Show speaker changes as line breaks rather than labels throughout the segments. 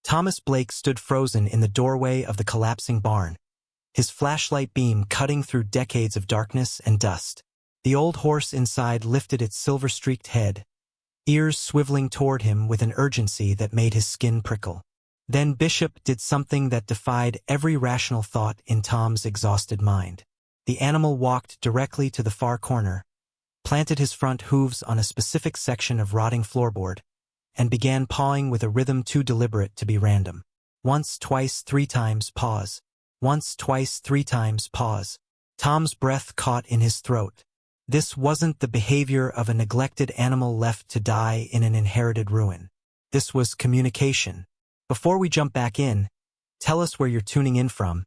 Thomas Blake stood frozen in the doorway of the collapsing barn, his flashlight beam cutting through decades of darkness and dust. The old horse inside lifted its silver-streaked head, ears swiveling toward him with an urgency that made his skin prickle. Then Bishop did something that defied every rational thought in Tom's exhausted mind. The animal walked directly to the far corner, planted his front hooves on a specific section of rotting floorboard, and began pawing with a rhythm too deliberate to be random. Once, twice, 3 times, pause. Once, twice, 3 times, pause. Tom's breath caught in his throat. This wasn't the behavior of a neglected animal left to die in an inherited ruin. This was communication. Before we jump back in, tell us where you're tuning in from,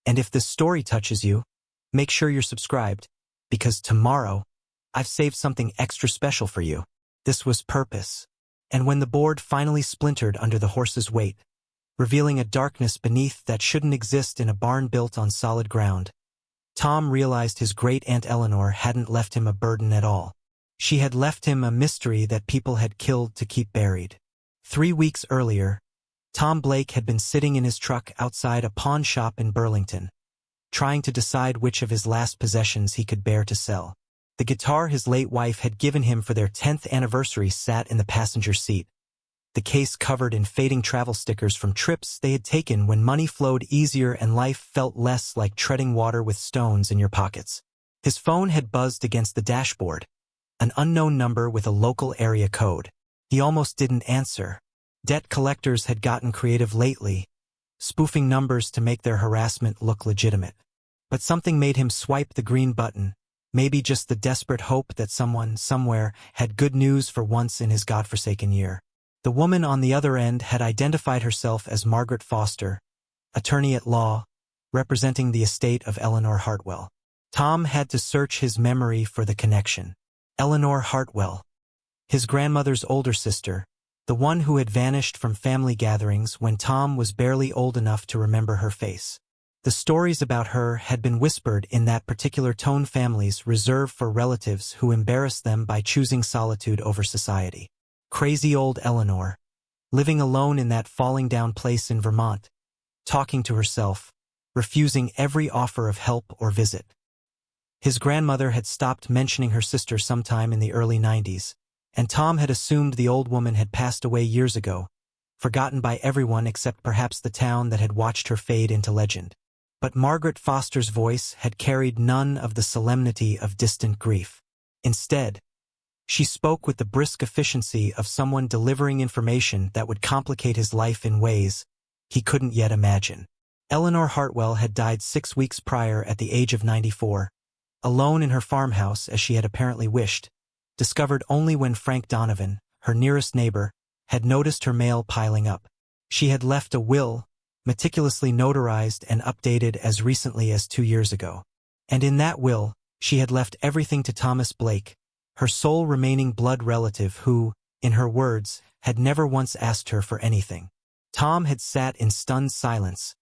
and if this story touches you, make sure you're subscribed, because tomorrow, I've saved something extra special for you. This was purpose. And when the board finally splintered under the horse's weight, revealing a darkness beneath that shouldn't exist in a barn built on solid ground, Tom realized his great-aunt Eleanor hadn't left him a burden at all. She had left him a mystery that people had killed to keep buried. 3 weeks earlier, Tom Blake had been sitting in his truck outside a pawn shop in Burlington, trying to decide which of his last possessions he could bear to sell. The guitar his late wife had given him for their 10th anniversary sat in the passenger seat, the case covered in fading travel stickers from trips they had taken when money flowed easier and life felt less like treading water with stones in your pockets. His phone had buzzed against the dashboard, an unknown number with a local area code. He almost didn't answer. Debt collectors had gotten creative lately, spoofing numbers to make their harassment look legitimate. But something made him swipe the green button, maybe just the desperate hope that someone, somewhere, had good news for once in his godforsaken year. The woman on the other end had identified herself as Margaret Foster, attorney at law, representing the estate of Eleanor Hartwell. Tom had to search his memory for the connection. Eleanor Hartwell, his grandmother's older sister, the one who had vanished from family gatherings when Tom was barely old enough to remember her face. The stories about her had been whispered in that particular tone families reserve for relatives who embarrassed them by choosing solitude over society. Crazy old Eleanor, living alone in that falling-down place in Vermont, talking to herself, refusing every offer of help or visit. His grandmother had stopped mentioning her sister sometime in the early 90s, and Tom had assumed the old woman had passed away years ago, forgotten by everyone except perhaps the town that had watched her fade into legend. But Margaret Foster's voice had carried none of the solemnity of distant grief. Instead, she spoke with the brisk efficiency of someone delivering information that would complicate his life in ways he couldn't yet imagine. Eleanor Hartwell had died 6 weeks prior at the age of 94, alone in her farmhouse as she had apparently wished, discovered only when Frank Donovan, her nearest neighbor, had noticed her mail piling up. She had left a will, meticulously notarized and updated as recently as 2 years ago. And in that will, she had left everything to Thomas Blake, her sole remaining blood relative who, in her words, had never once asked her for anything. Tom had sat in stunned silence,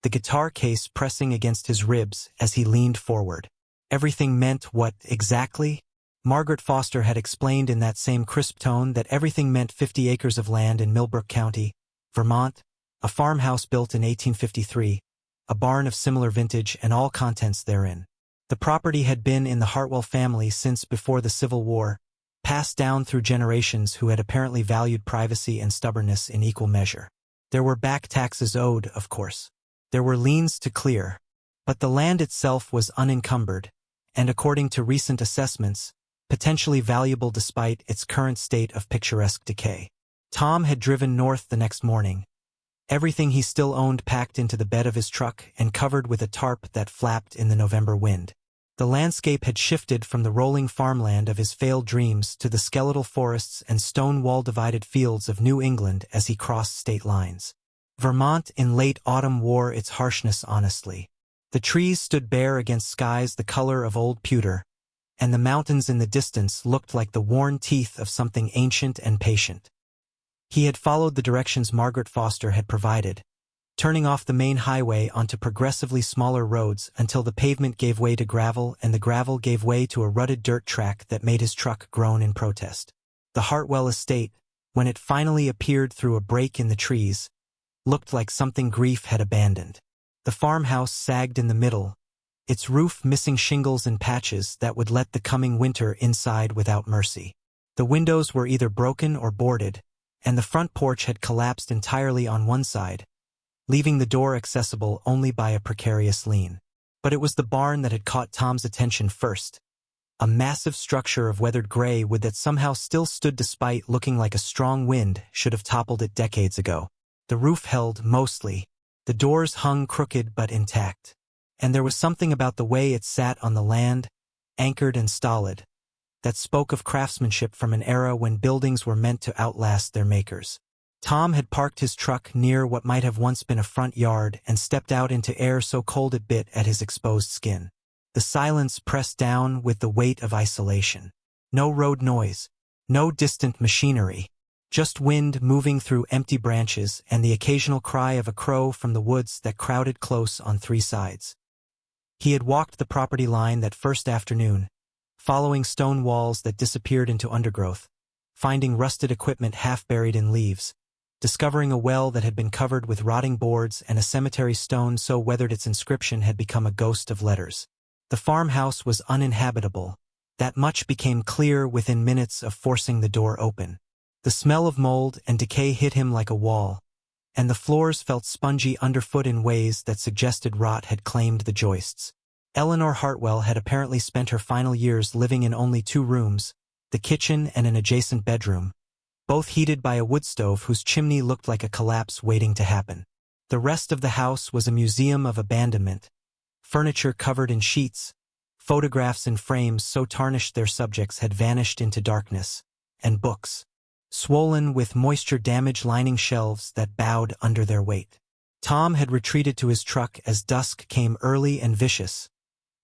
the guitar case pressing against his ribs as he leaned forward. Everything meant what, exactly? Margaret Foster had explained in that same crisp tone that everything meant 50 acres of land in Millbrook County, Vermont, a farmhouse built in 1853, a barn of similar vintage and all contents therein. The property had been in the Hartwell family since before the Civil War, passed down through generations who had apparently valued privacy and stubbornness in equal measure. There were back taxes owed, of course. There were liens to clear. But the land itself was unencumbered, and according to recent assessments, potentially valuable despite its current state of picturesque decay. Tom had driven north the next morning, everything he still owned packed into the bed of his truck and covered with a tarp that flapped in the November wind. The landscape had shifted from the rolling farmland of his failed dreams to the skeletal forests and stone wall-divided fields of New England as he crossed state lines. Vermont in late autumn wore its harshness honestly. The trees stood bare against skies the color of old pewter, and the mountains in the distance looked like the worn teeth of something ancient and patient. He had followed the directions Margaret Foster had provided, turning off the main highway onto progressively smaller roads until the pavement gave way to gravel and the gravel gave way to a rutted dirt track that made his truck groan in protest. The Hartwell estate, when it finally appeared through a break in the trees, looked like something grief had abandoned. The farmhouse sagged in the middle, its roof missing shingles and patches that would let the coming winter inside without mercy. The windows were either broken or boarded, and the front porch had collapsed entirely on one side, leaving the door accessible only by a precarious lean. But it was the barn that had caught Tom's attention first. A massive structure of weathered gray wood that somehow still stood despite looking like a strong wind should have toppled it decades ago. The roof held, mostly. The doors hung crooked but intact. And there was something about the way it sat on the land, anchored and stolid, that spoke of craftsmanship from an era when buildings were meant to outlast their makers. Tom had parked his truck near what might have once been a front yard and stepped out into air so cold it bit at his exposed skin. The silence pressed down with the weight of isolation. No road noise, no distant machinery, just wind moving through empty branches and the occasional cry of a crow from the woods that crowded close on three sides. He had walked the property line that first afternoon, following stone walls that disappeared into undergrowth, finding rusted equipment half buried in leaves, discovering a well that had been covered with rotting boards and a cemetery stone so weathered its inscription had become a ghost of letters. The farmhouse was uninhabitable. That much became clear within minutes of forcing the door open. The smell of mold and decay hit him like a wall, and the floors felt spongy underfoot in ways that suggested rot had claimed the joists. Eleanor Hartwell had apparently spent her final years living in only 2 rooms, the kitchen and an adjacent bedroom, both heated by a wood stove whose chimney looked like a collapse waiting to happen. The rest of the house was a museum of abandonment, furniture covered in sheets, photographs in frames so tarnished their subjects had vanished into darkness, and books, swollen with moisture-damage lining shelves that bowed under their weight. Tom had retreated to his truck as dusk came early and vicious,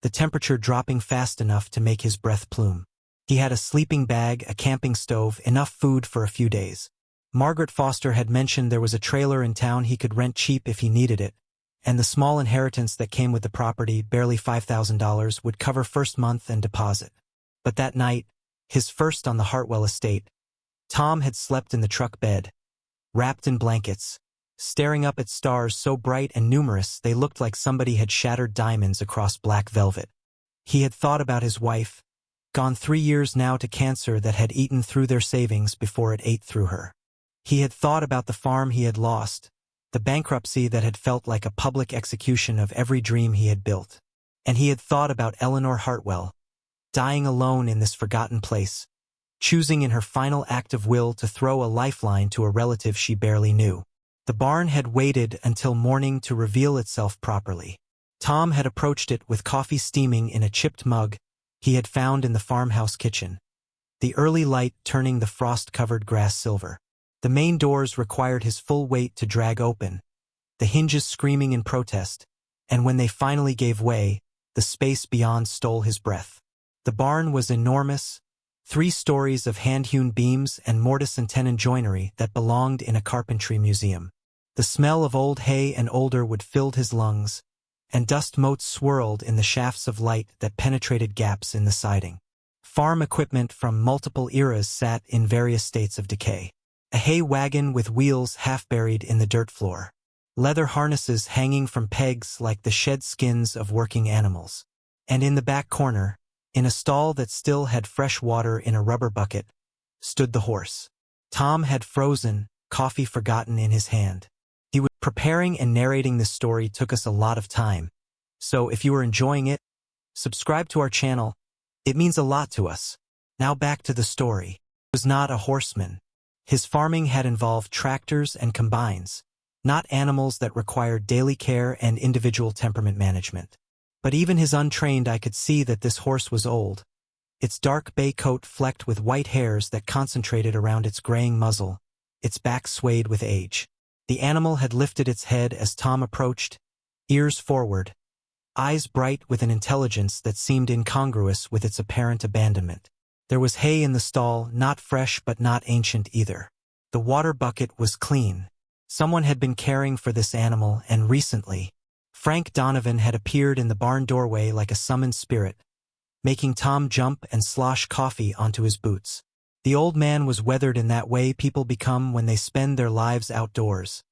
the temperature dropping fast enough to make his breath plume. He had a sleeping bag, a camping stove, enough food for a few days. Margaret Foster had mentioned there was a trailer in town he could rent cheap if he needed it, and the small inheritance that came with the property, barely $5,000, would cover first month and deposit. But that night, his first on the Hartwell estate, Tom had slept in the truck bed, wrapped in blankets, staring up at stars so bright and numerous they looked like somebody had shattered diamonds across black velvet. He had thought about his wife, gone 3 years now to cancer that had eaten through their savings before it ate through her. He had thought about the farm he had lost, the bankruptcy that had felt like a public execution of every dream he had built. And he had thought about Eleanor Hartwell, dying alone in this forgotten place, choosing in her final act of will to throw a lifeline to a relative she barely knew. The barn had waited until morning to reveal itself properly. Tom had approached it with coffee steaming in a chipped mug he had found in the farmhouse kitchen, the early light turning the frost-covered grass silver. The main doors required his full weight to drag open, the hinges screaming in protest, and when they finally gave way, the space beyond stole his breath. The barn was enormous, 3 stories of hand-hewn beams and mortise and tenon joinery that belonged in a carpentry museum. The smell of old hay and older wood filled his lungs, and dust motes swirled in the shafts of light that penetrated gaps in the siding. Farm equipment from multiple eras sat in various states of decay. A hay wagon with wheels half buried in the dirt floor. Leather harnesses hanging from pegs like the shed skins of working animals. And in the back corner, in a stall that still had fresh water in a rubber bucket, stood the horse. Tom had frozen, coffee forgotten in his hand. Preparing and narrating this story took us a lot of time, so if you are enjoying it, subscribe to our channel. It means a lot to us. Now back to the story. He was not a horseman. His farming had involved tractors and combines, not animals that required daily care and individual temperament management. But even his untrained eye could see that this horse was old, its dark bay coat flecked with white hairs that concentrated around its graying muzzle, its back swayed with age. The animal had lifted its head as Tom approached, ears forward, eyes bright with an intelligence that seemed incongruous with its apparent abandonment. There was hay in the stall, not fresh but not ancient either. The water bucket was clean. Someone had been caring for this animal, and recently, Frank Donovan had appeared in the barn doorway like a summoned spirit, making Tom jump and slosh coffee onto his boots. The old man was weathered in that way people become when they spend their lives outdoors,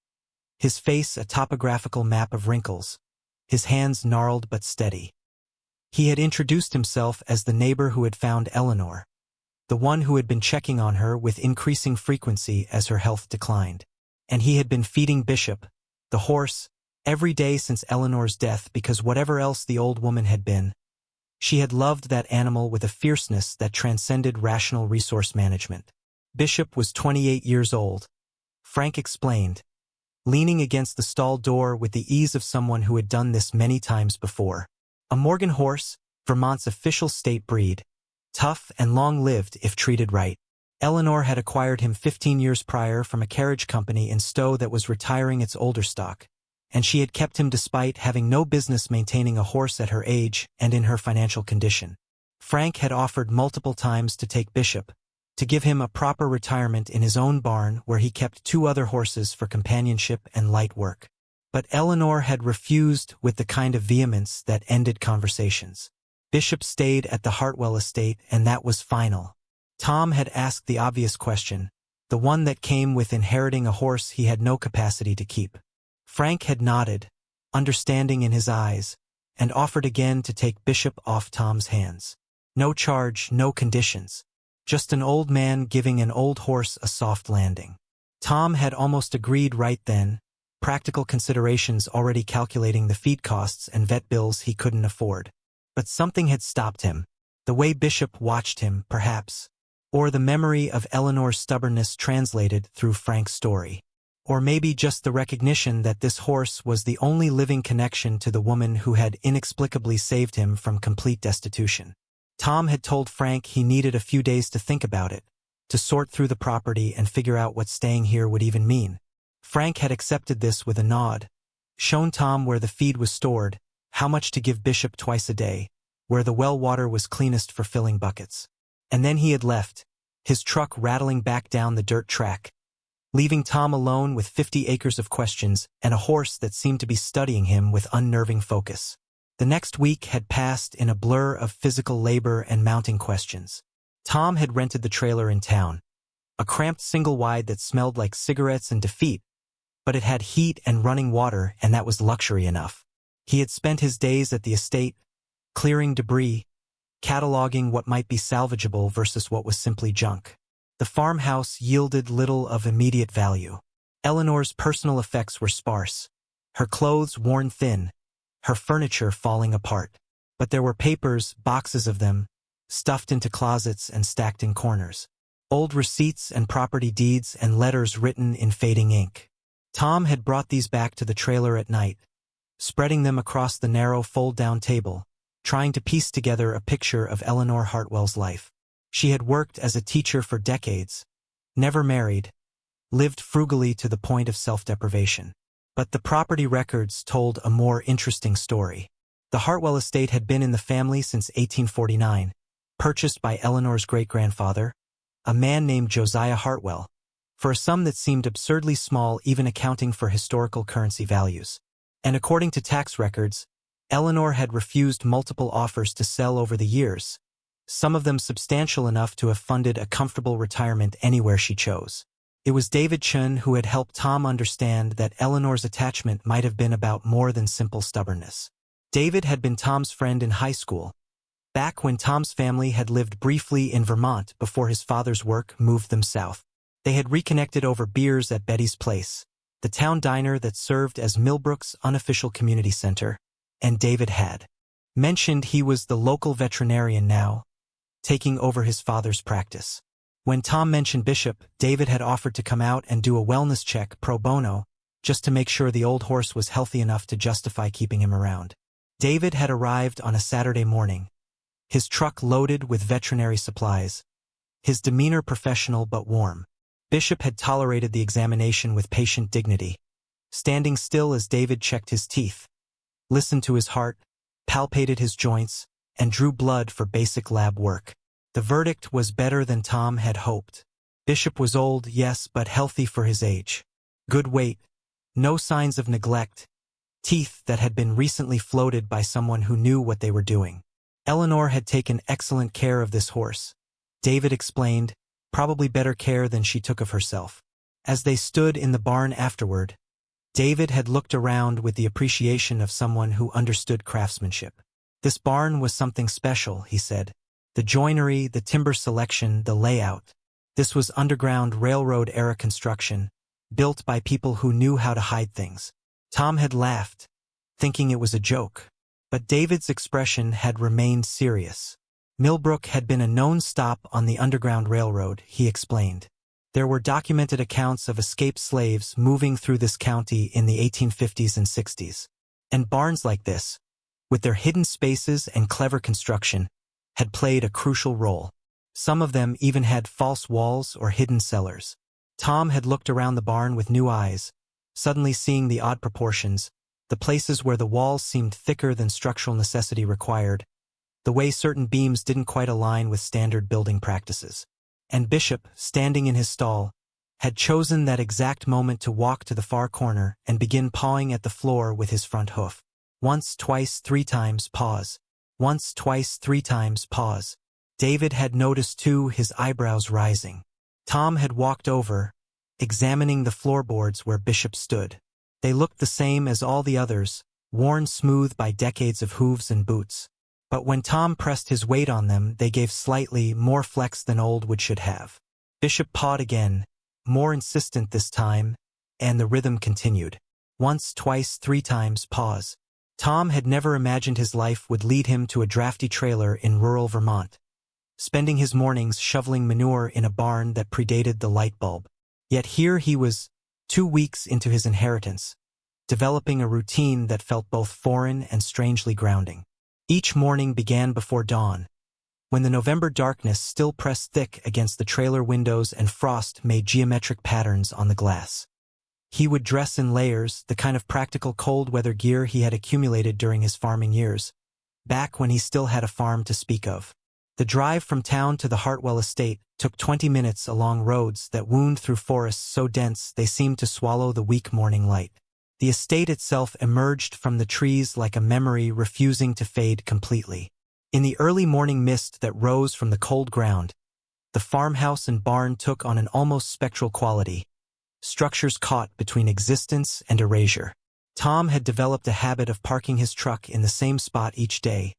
his face a topographical map of wrinkles, his hands gnarled but steady. He had introduced himself as the neighbor who had found Eleanor, the one who had been checking on her with increasing frequency as her health declined. And he had been feeding Bishop, the horse, every day since Eleanor's death because whatever else the old woman had been, she had loved that animal with a fierceness that transcended rational resource management. Bishop was 28 years old, Frank explained, leaning against the stall door with the ease of someone who had done this many times before. A Morgan horse, Vermont's official state breed, tough and long-lived if treated right. Eleanor had acquired him 15 years prior from a carriage company in Stowe that was retiring its older stock, and she had kept him despite having no business maintaining a horse at her age and in her financial condition. Frank had offered multiple times to take Bishop, to give him a proper retirement in his own barn where he kept 2 other horses for companionship and light work. But Eleanor had refused with the kind of vehemence that ended conversations. Bishop stayed at the Hartwell estate, and that was final. Tom had asked the obvious question, the one that came with inheriting a horse he had no capacity to keep. Frank had nodded, understanding in his eyes, and offered again to take Bishop off Tom's hands. No charge, no conditions. Just an old man giving an old horse a soft landing. Tom had almost agreed right then, practical considerations already calculating the feed costs and vet bills he couldn't afford. But something had stopped him. The way Bishop watched him, perhaps. Or the memory of Eleanor's stubbornness translated through Frank's story. Or maybe just the recognition that this horse was the only living connection to the woman who had inexplicably saved him from complete destitution. Tom had told Frank he needed a few days to think about it, to sort through the property and figure out what staying here would even mean. Frank had accepted this with a nod, shown Tom where the feed was stored, how much to give Bishop twice a day, where the well water was cleanest for filling buckets. And then he had left, his truck rattling back down the dirt track, leaving Tom alone with 50 acres of questions and a horse that seemed to be studying him with unnerving focus. The next week had passed in a blur of physical labor and mounting questions. Tom had rented the trailer in town, a cramped single-wide that smelled like cigarettes and defeat, but it had heat and running water, and that was luxury enough. He had spent his days at the estate, clearing debris, cataloging what might be salvageable versus what was simply junk. The farmhouse yielded little of immediate value. Eleanor's personal effects were sparse, her clothes worn thin, her furniture falling apart. But there were papers, boxes of them, stuffed into closets and stacked in corners. Old receipts and property deeds and letters written in fading ink. Tom had brought these back to the trailer at night, spreading them across the narrow fold-down table, trying to piece together a picture of Eleanor Hartwell's life. She had worked as a teacher for decades, never married, lived frugally to the point of self-deprivation. But the property records told a more interesting story. The Hartwell estate had been in the family since 1849, purchased by Eleanor's great-grandfather, a man named Josiah Hartwell, for a sum that seemed absurdly small even accounting for historical currency values. And according to tax records, Eleanor had refused multiple offers to sell over the years, some of them substantial enough to have funded a comfortable retirement anywhere she chose. It was David Chun who had helped Tom understand that Eleanor's attachment might have been about more than simple stubbornness. David had been Tom's friend in high school, back when Tom's family had lived briefly in Vermont before his father's work moved them south. They had reconnected over beers at Betty's Place, the town diner that served as Millbrook's unofficial community center, and David had mentioned he was the local veterinarian now, taking over his father's practice. When Tom mentioned Bishop, David had offered to come out and do a wellness check pro bono, just to make sure the old horse was healthy enough to justify keeping him around. David had arrived on a Saturday morning, his truck loaded with veterinary supplies, his demeanor professional but warm. Bishop had tolerated the examination with patient dignity, standing still as David checked his teeth, listened to his heart, palpated his joints, and drew blood for basic lab work. The verdict was better than Tom had hoped. Bishop was old, yes, but healthy for his age. Good weight, no signs of neglect, teeth that had been recently floated by someone who knew what they were doing. Eleanor had taken excellent care of this horse, David explained, probably better care than she took of herself. As they stood in the barn afterward, David had looked around with the appreciation of someone who understood craftsmanship. This barn was something special, he said. The joinery, the timber selection, the layout. This was underground railroad-era construction, built by people who knew how to hide things. Tom had laughed, thinking it was a joke. But David's expression had remained serious. Millbrook had been a known stop on the Underground Railroad, he explained. There were documented accounts of escaped slaves moving through this county in the 1850s and 60s. And barns like this, with their hidden spaces and clever construction, had played a crucial role. Some of them even had false walls or hidden cellars. Tom had looked around the barn with new eyes, suddenly seeing the odd proportions, the places where the walls seemed thicker than structural necessity required, the way certain beams didn't quite align with standard building practices. And Bishop, standing in his stall, had chosen that exact moment to walk to the far corner and begin pawing at the floor with his front hoof. Once, twice, 3 times, pause. Once, twice, 3 times, pause. David had noticed too, his eyebrows rising. Tom had walked over, examining the floorboards where Bishop stood. They looked the same as all the others, worn smooth by decades of hooves and boots. But when Tom pressed his weight on them, they gave slightly more flex than old wood should have. Bishop pawed again, more insistent this time, and the rhythm continued. Once, twice, 3 times, pause. Tom had never imagined his life would lead him to a drafty trailer in rural Vermont, spending his mornings shoveling manure in a barn that predated the light bulb. Yet here he was, 2 weeks into his inheritance, developing a routine that felt both foreign and strangely grounding. Each morning began before dawn, when the November darkness still pressed thick against the trailer windows and frost made geometric patterns on the glass. He would dress in layers, the kind of practical cold-weather gear he had accumulated during his farming years, back when he still had a farm to speak of. The drive from town to the Hartwell estate took 20 minutes along roads that wound through forests so dense they seemed to swallow the weak morning light. The estate itself emerged from the trees like a memory refusing to fade completely. In the early morning mist that rose from the cold ground, the farmhouse and barn took on an almost spectral quality, structures caught between existence and erasure. Tom had developed a habit of parking his truck in the same spot each day,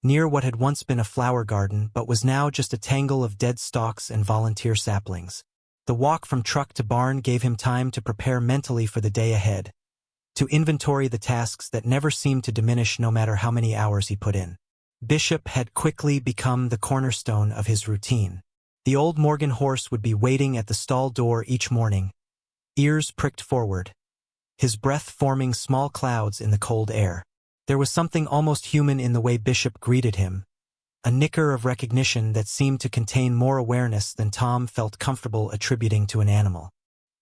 near what had once been a flower garden but was now just a tangle of dead stalks and volunteer saplings. The walk from truck to barn gave him time to prepare mentally for the day ahead, to inventory the tasks that never seemed to diminish no matter how many hours he put in. Bishop had quickly become the cornerstone of his routine. The old Morgan horse would be waiting at the stall door each morning, ears pricked forward, his breath forming small clouds in the cold air. There was something almost human in the way Bishop greeted him, a nicker of recognition that seemed to contain more awareness than Tom felt comfortable attributing to an animal.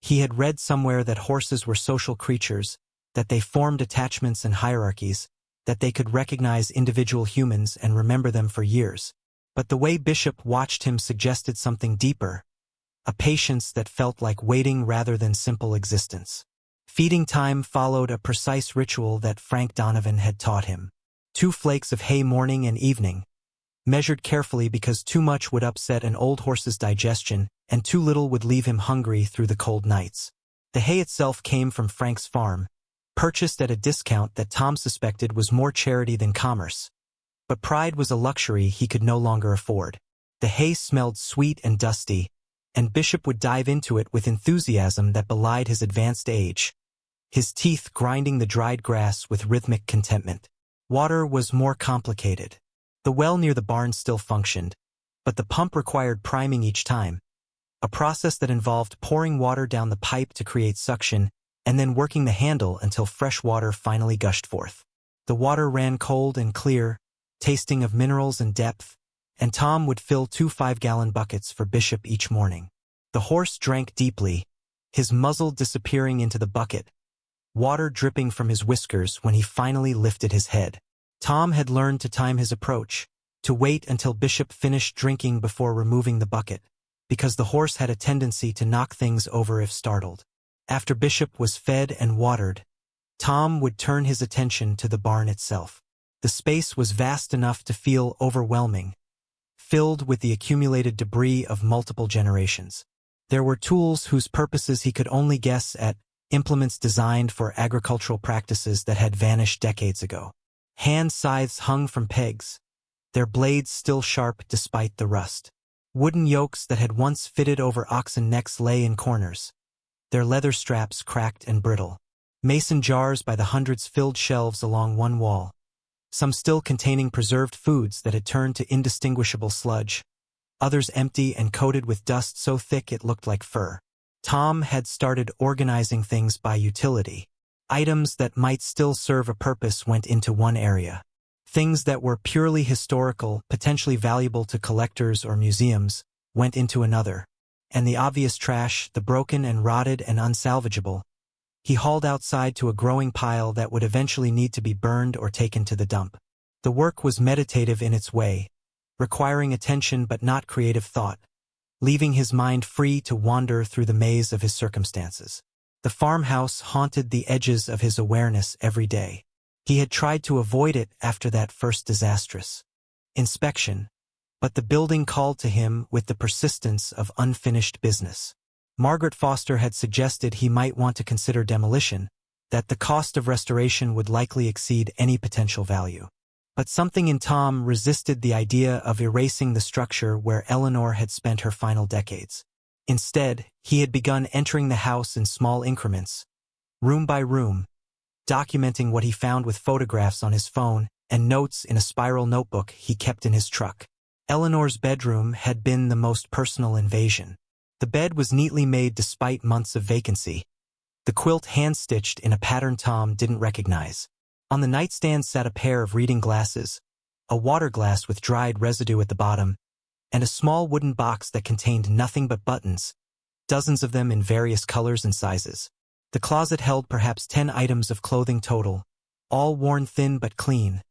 He had read somewhere that horses were social creatures, that they formed attachments and hierarchies, that they could recognize individual humans and remember them for years. But the way Bishop watched him suggested something deeper, a patience that felt like waiting rather than simple existence. Feeding time followed a precise ritual that Frank Donovan had taught him. 2 flakes of hay morning and evening, measured carefully because too much would upset an old horse's digestion and too little would leave him hungry through the cold nights. The hay itself came from Frank's farm, purchased at a discount that Tom suspected was more charity than commerce. But pride was a luxury he could no longer afford. The hay smelled sweet and dusty, and Bishop would dive into it with enthusiasm that belied his advanced age, his teeth grinding the dried grass with rhythmic contentment. Water was more complicated. The well near the barn still functioned, but the pump required priming each time, a process that involved pouring water down the pipe to create suction and then working the handle until fresh water finally gushed forth. The water ran cold and clear, tasting of minerals and depth, and Tom would fill 2 5-gallon buckets for Bishop each morning. The horse drank deeply, his muzzle disappearing into the bucket, water dripping from his whiskers when he finally lifted his head. Tom had learned to time his approach, to wait until Bishop finished drinking before removing the bucket, because the horse had a tendency to knock things over if startled. After Bishop was fed and watered, Tom would turn his attention to the barn itself. The space was vast enough to feel overwhelming, filled with the accumulated debris of multiple generations. There were tools whose purposes he could only guess at, implements designed for agricultural practices that had vanished decades ago. Hand scythes hung from pegs, their blades still sharp despite the rust. Wooden yokes that had once fitted over oxen necks lay in corners, their leather straps cracked and brittle. Mason jars by the hundreds filled shelves along one wall, some still containing preserved foods that had turned to indistinguishable sludge, others empty and coated with dust so thick it looked like fur. Tom had started organizing things by utility. Items that might still serve a purpose went into one area. Things that were purely historical, potentially valuable to collectors or museums, went into another. And the obvious trash, the broken and rotted and unsalvageable, he hauled outside to a growing pile that would eventually need to be burned or taken to the dump. The work was meditative in its way, requiring attention but not creative thought, leaving his mind free to wander through the maze of his circumstances. The farmhouse haunted the edges of his awareness every day. He had tried to avoid it after that first disastrous inspection, but the building called to him with the persistence of unfinished business. Margaret Foster had suggested he might want to consider demolition, that the cost of restoration would likely exceed any potential value. But something in Tom resisted the idea of erasing the structure where Eleanor had spent her final decades. Instead, he had begun entering the house in small increments, room by room, documenting what he found with photographs on his phone and notes in a spiral notebook he kept in his truck. Eleanor's bedroom had been the most personal invasion. The bed was neatly made despite months of vacancy, the quilt hand-stitched in a pattern Tom didn't recognize. On the nightstand sat a pair of reading glasses, a water glass with dried residue at the bottom, and a small wooden box that contained nothing but buttons, dozens of them in various colors and sizes. The closet held perhaps 10 items of clothing total, all worn thin but clean,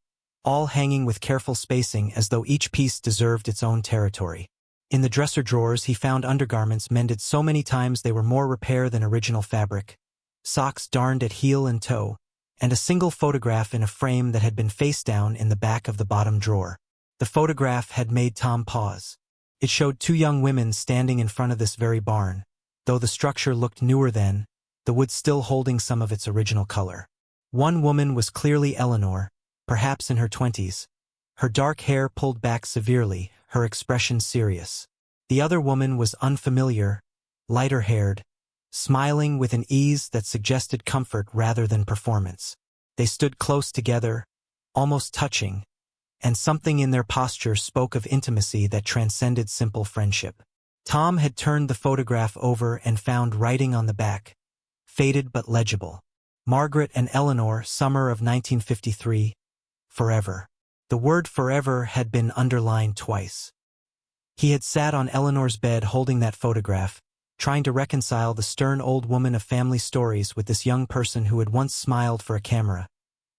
all hanging with careful spacing as though each piece deserved its own territory. In the dresser drawers he found undergarments mended so many times they were more repair than original fabric, socks darned at heel and toe, and a single photograph in a frame that had been face down in the back of the bottom drawer. The photograph had made Tom pause. It showed 2 young women standing in front of this very barn, though the structure looked newer then, the wood still holding some of its original color. One woman was clearly Eleanor, perhaps in her 20s, her dark hair pulled back severely, her expression serious. The other woman was unfamiliar, lighter-haired, smiling with an ease that suggested comfort rather than performance. They stood close together, almost touching, and something in their posture spoke of intimacy that transcended simple friendship. Tom had turned the photograph over and found writing on the back, faded but legible. Margaret and Eleanor, summer of 1953, forever. The word forever had been underlined twice. He had sat on Eleanor's bed holding that photograph, trying to reconcile the stern old woman of family stories with this young person who had once smiled for a camera,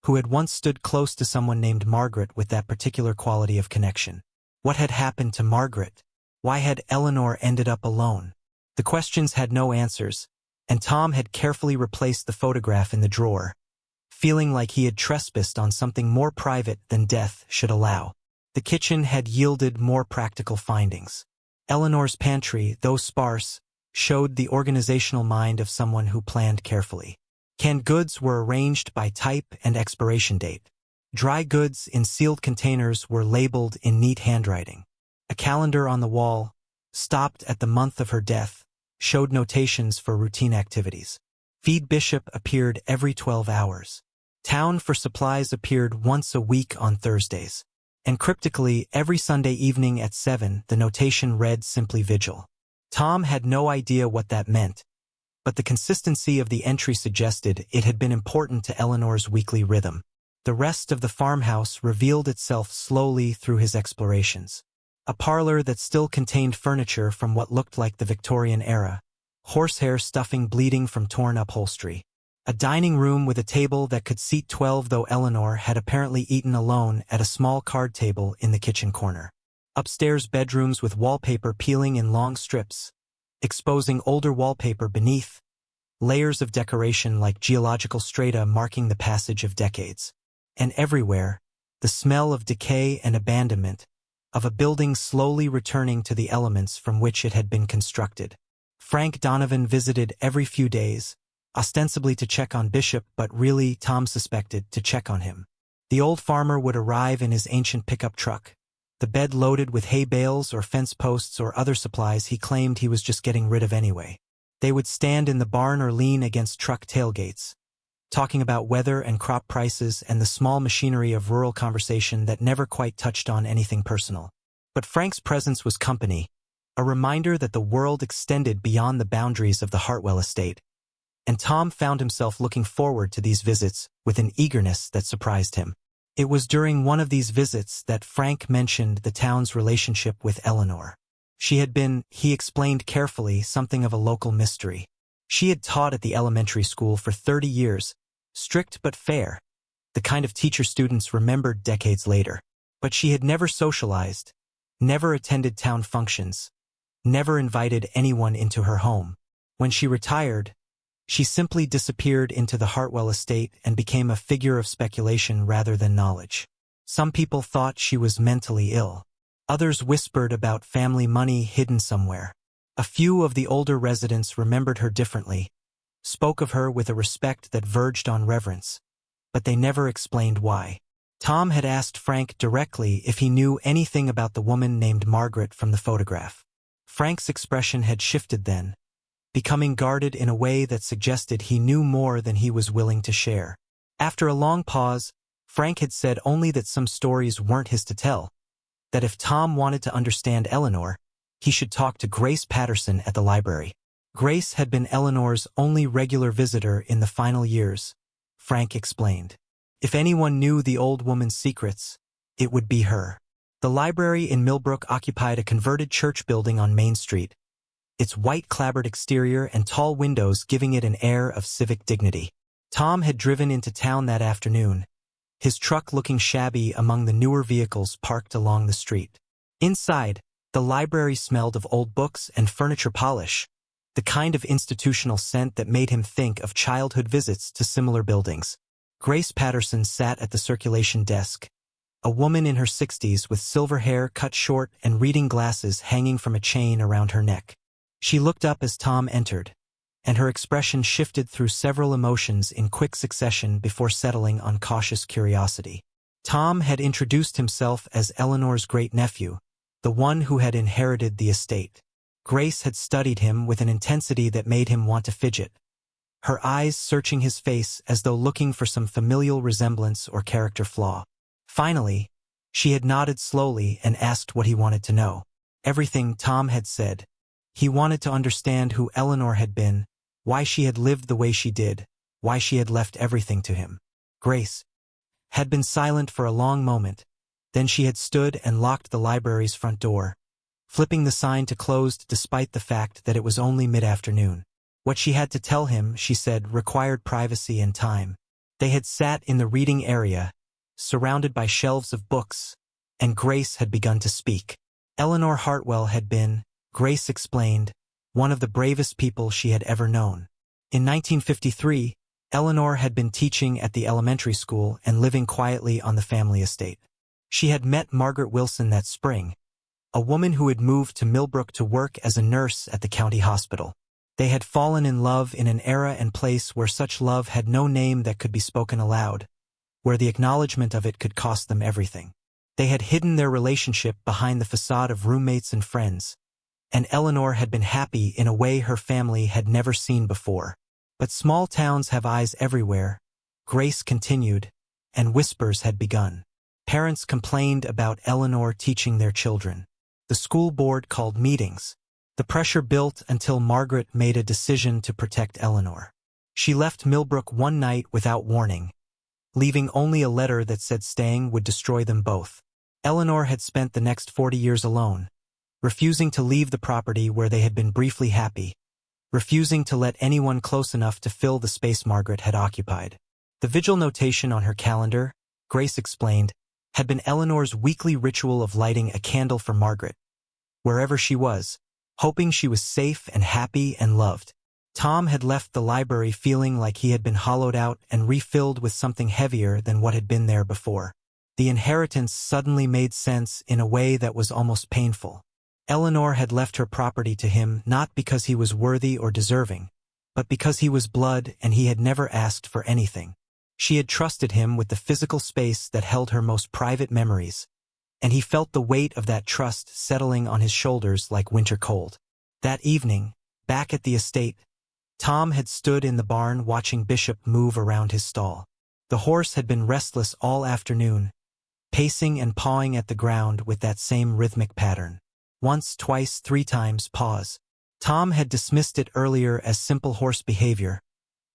who had once stood close to someone named Margaret with that particular quality of connection. What had happened to Margaret? Why had Eleanor ended up alone? The questions had no answers, and Tom had carefully replaced the photograph in the drawer, feeling like he had trespassed on something more private than death should allow. The kitchen had yielded more practical findings. Eleanor's pantry, though sparse, showed the organizational mind of someone who planned carefully. Canned goods were arranged by type and expiration date. Dry goods in sealed containers were labeled in neat handwriting. A calendar on the wall, stopped at the month of her death, showed notations for routine activities. Feed Bishop appeared every 12 hours. Town for Supplies appeared once a week on Thursdays. And cryptically, every Sunday evening at 7, the notation read simply Vigil. Tom had no idea what that meant, but the consistency of the entry suggested it had been important to Eleanor's weekly rhythm. The rest of the farmhouse revealed itself slowly through his explorations. A parlor that still contained furniture from what looked like the Victorian era, horsehair stuffing bleeding from torn upholstery. A dining room with a table that could seat 12, though Eleanor had apparently eaten alone at a small card table in the kitchen corner. Upstairs bedrooms with wallpaper peeling in long strips, exposing older wallpaper beneath, layers of decoration like geological strata marking the passage of decades. And everywhere, the smell of decay and abandonment, of a building slowly returning to the elements from which it had been constructed. Frank Donovan visited every few days, ostensibly to check on Bishop, but really, Tom suspected, to check on him. The old farmer would arrive in his ancient pickup truck, the bed loaded with hay bales or fence posts or other supplies he claimed he was just getting rid of anyway. They would stand in the barn or lean against truck tailgates, talking about weather and crop prices and the small machinery of rural conversation that never quite touched on anything personal. But Frank's presence was company, a reminder that the world extended beyond the boundaries of the Hartwell estate, and Tom found himself looking forward to these visits with an eagerness that surprised him. It was during one of these visits that Frank mentioned the town's relationship with Eleanor. She had been, he explained carefully, something of a local mystery. She had taught at the elementary school for 30 years, strict but fair, the kind of teacher students remembered decades later. But she had never socialized, never attended town functions, never invited anyone into her home. When she retired, she simply disappeared into the Hartwell estate and became a figure of speculation rather than knowledge. Some people thought she was mentally ill. Others whispered about family money hidden somewhere. A few of the older residents remembered her differently, spoke of her with a respect that verged on reverence, but they never explained why. Tom had asked Frank directly if he knew anything about the woman named Margaret from the photograph. Frank's expression had shifted then, becoming guarded in a way that suggested he knew more than he was willing to share. After a long pause, Frank had said only that some stories weren't his to tell, that if Tom wanted to understand Eleanor, he should talk to Grace Patterson at the library. Grace had been Eleanor's only regular visitor in the final years, Frank explained. If anyone knew the old woman's secrets, it would be her. The library in Millbrook occupied a converted church building on Main Street, its white clapboard exterior and tall windows giving it an air of civic dignity. Tom had driven into town that afternoon, his truck looking shabby among the newer vehicles parked along the street. Inside, the library smelled of old books and furniture polish, the kind of institutional scent that made him think of childhood visits to similar buildings. Grace Patterson sat at the circulation desk, a woman in her 60s with silver hair cut short and reading glasses hanging from a chain around her neck. She looked up as Tom entered, and her expression shifted through several emotions in quick succession before settling on cautious curiosity. Tom had introduced himself as Eleanor's great-nephew, the one who had inherited the estate. Grace had studied him with an intensity that made him want to fidget, her eyes searching his face as though looking for some familial resemblance or character flaw. Finally, she had nodded slowly and asked what he wanted to know. Everything, Tom had said. He wanted to understand who Eleanor had been, why she had lived the way she did, why she had left everything to him. Grace had been silent for a long moment, then she had stood and locked the library's front door, flipping the sign to closed despite the fact that it was only mid-afternoon. What she had to tell him, she said, required privacy and time. They had sat in the reading area, surrounded by shelves of books, and Grace had begun to speak. Eleanor Hartwell had been, Grace explained, one of the bravest people she had ever known. In 1953, Eleanor had been teaching at the elementary school and living quietly on the family estate. She had met Margaret Wilson that spring, a woman who had moved to Millbrook to work as a nurse at the county hospital. They had fallen in love in an era and place where such love had no name that could be spoken aloud, where the acknowledgement of it could cost them everything. They had hidden their relationship behind the facade of roommates and friends, and Eleanor had been happy in a way her family had never seen before. But small towns have eyes everywhere, Grace continued, and whispers had begun. Parents complained about Eleanor teaching their children. The school board called meetings. The pressure built until Margaret made a decision to protect Eleanor. She left Millbrook one night without warning, leaving only a letter that said staying would destroy them both. Eleanor had spent the next 40 years alone, refusing to leave the property where they had been briefly happy, refusing to let anyone close enough to fill the space Margaret had occupied. The vigil notation on her calendar, Grace explained, had been Eleanor's weekly ritual of lighting a candle for Margaret, wherever she was, hoping she was safe and happy and loved. Tom had left the library feeling like he had been hollowed out and refilled with something heavier than what had been there before. The inheritance suddenly made sense in a way that was almost painful. Eleanor had left her property to him not because he was worthy or deserving, but because he was blood and he had never asked for anything. She had trusted him with the physical space that held her most private memories, and he felt the weight of that trust settling on his shoulders like winter cold. That evening, back at the estate, Tom had stood in the barn watching Bishop move around his stall. The horse had been restless all afternoon, pacing and pawing at the ground with that same rhythmic pattern. Once, twice, 3 times, pause. Tom had dismissed it earlier as simple horse behavior,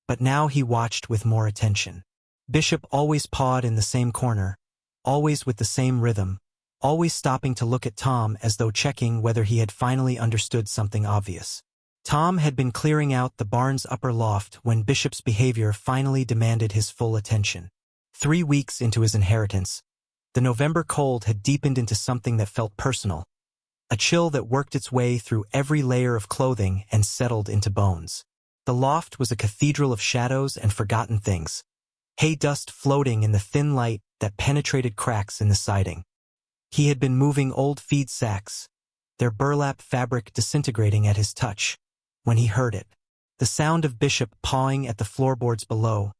but now he watched with more attention. Bishop always pawed in the same corner, always with the same rhythm, always stopping to look at Tom as though checking whether he had finally understood something obvious. Tom had been clearing out the barn's upper loft when Bishop's behavior finally demanded his full attention. 3 weeks into his inheritance, the November cold had deepened into something that felt personal, a chill that worked its way through every layer of clothing and settled into bones. The loft was a cathedral of shadows and forgotten things, hay dust floating in the thin light that penetrated cracks in the siding. He had been moving old feed sacks, their burlap fabric disintegrating at his touch, when he heard it. The sound of Bishop pawing at the floorboards below,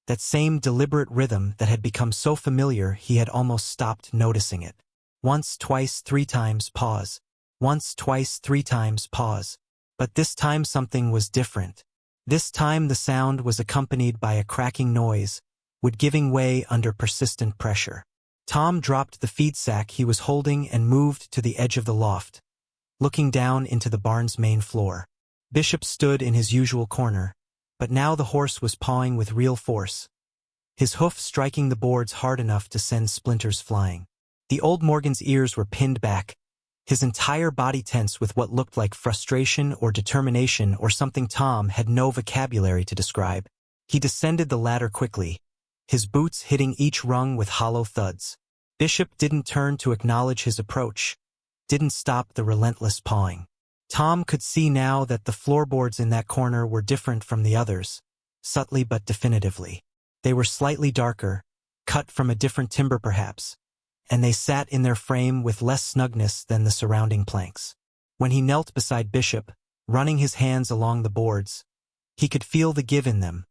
that same deliberate rhythm that had become so familiar he had almost stopped noticing it. Once, twice, 3 times, pause. Once, twice, 3 times, pause. But this time something was different. This time the sound was accompanied by a cracking noise, wood giving way under persistent pressure. Tom dropped the feed sack he was holding and moved to the edge of the loft, looking down into the barn's main floor. Bishop stood in his usual corner, but now the horse was pawing with real force, his hoof striking the boards hard enough to send splinters flying. The old Morgan's ears were pinned back, his entire body tense with what looked like frustration or determination or something Tom had no vocabulary to describe. He descended the ladder quickly, his boots hitting each rung with hollow thuds. Bishop didn't turn to acknowledge his approach, didn't stop the relentless pawing. Tom could see now that the floorboards in that corner were different from the others, subtly but definitively. They were slightly darker, cut from a different timber perhaps, and they sat in their frame with less snugness than the surrounding planks. When he knelt beside Bishop, running his hands along the boards, he could feel the give in them,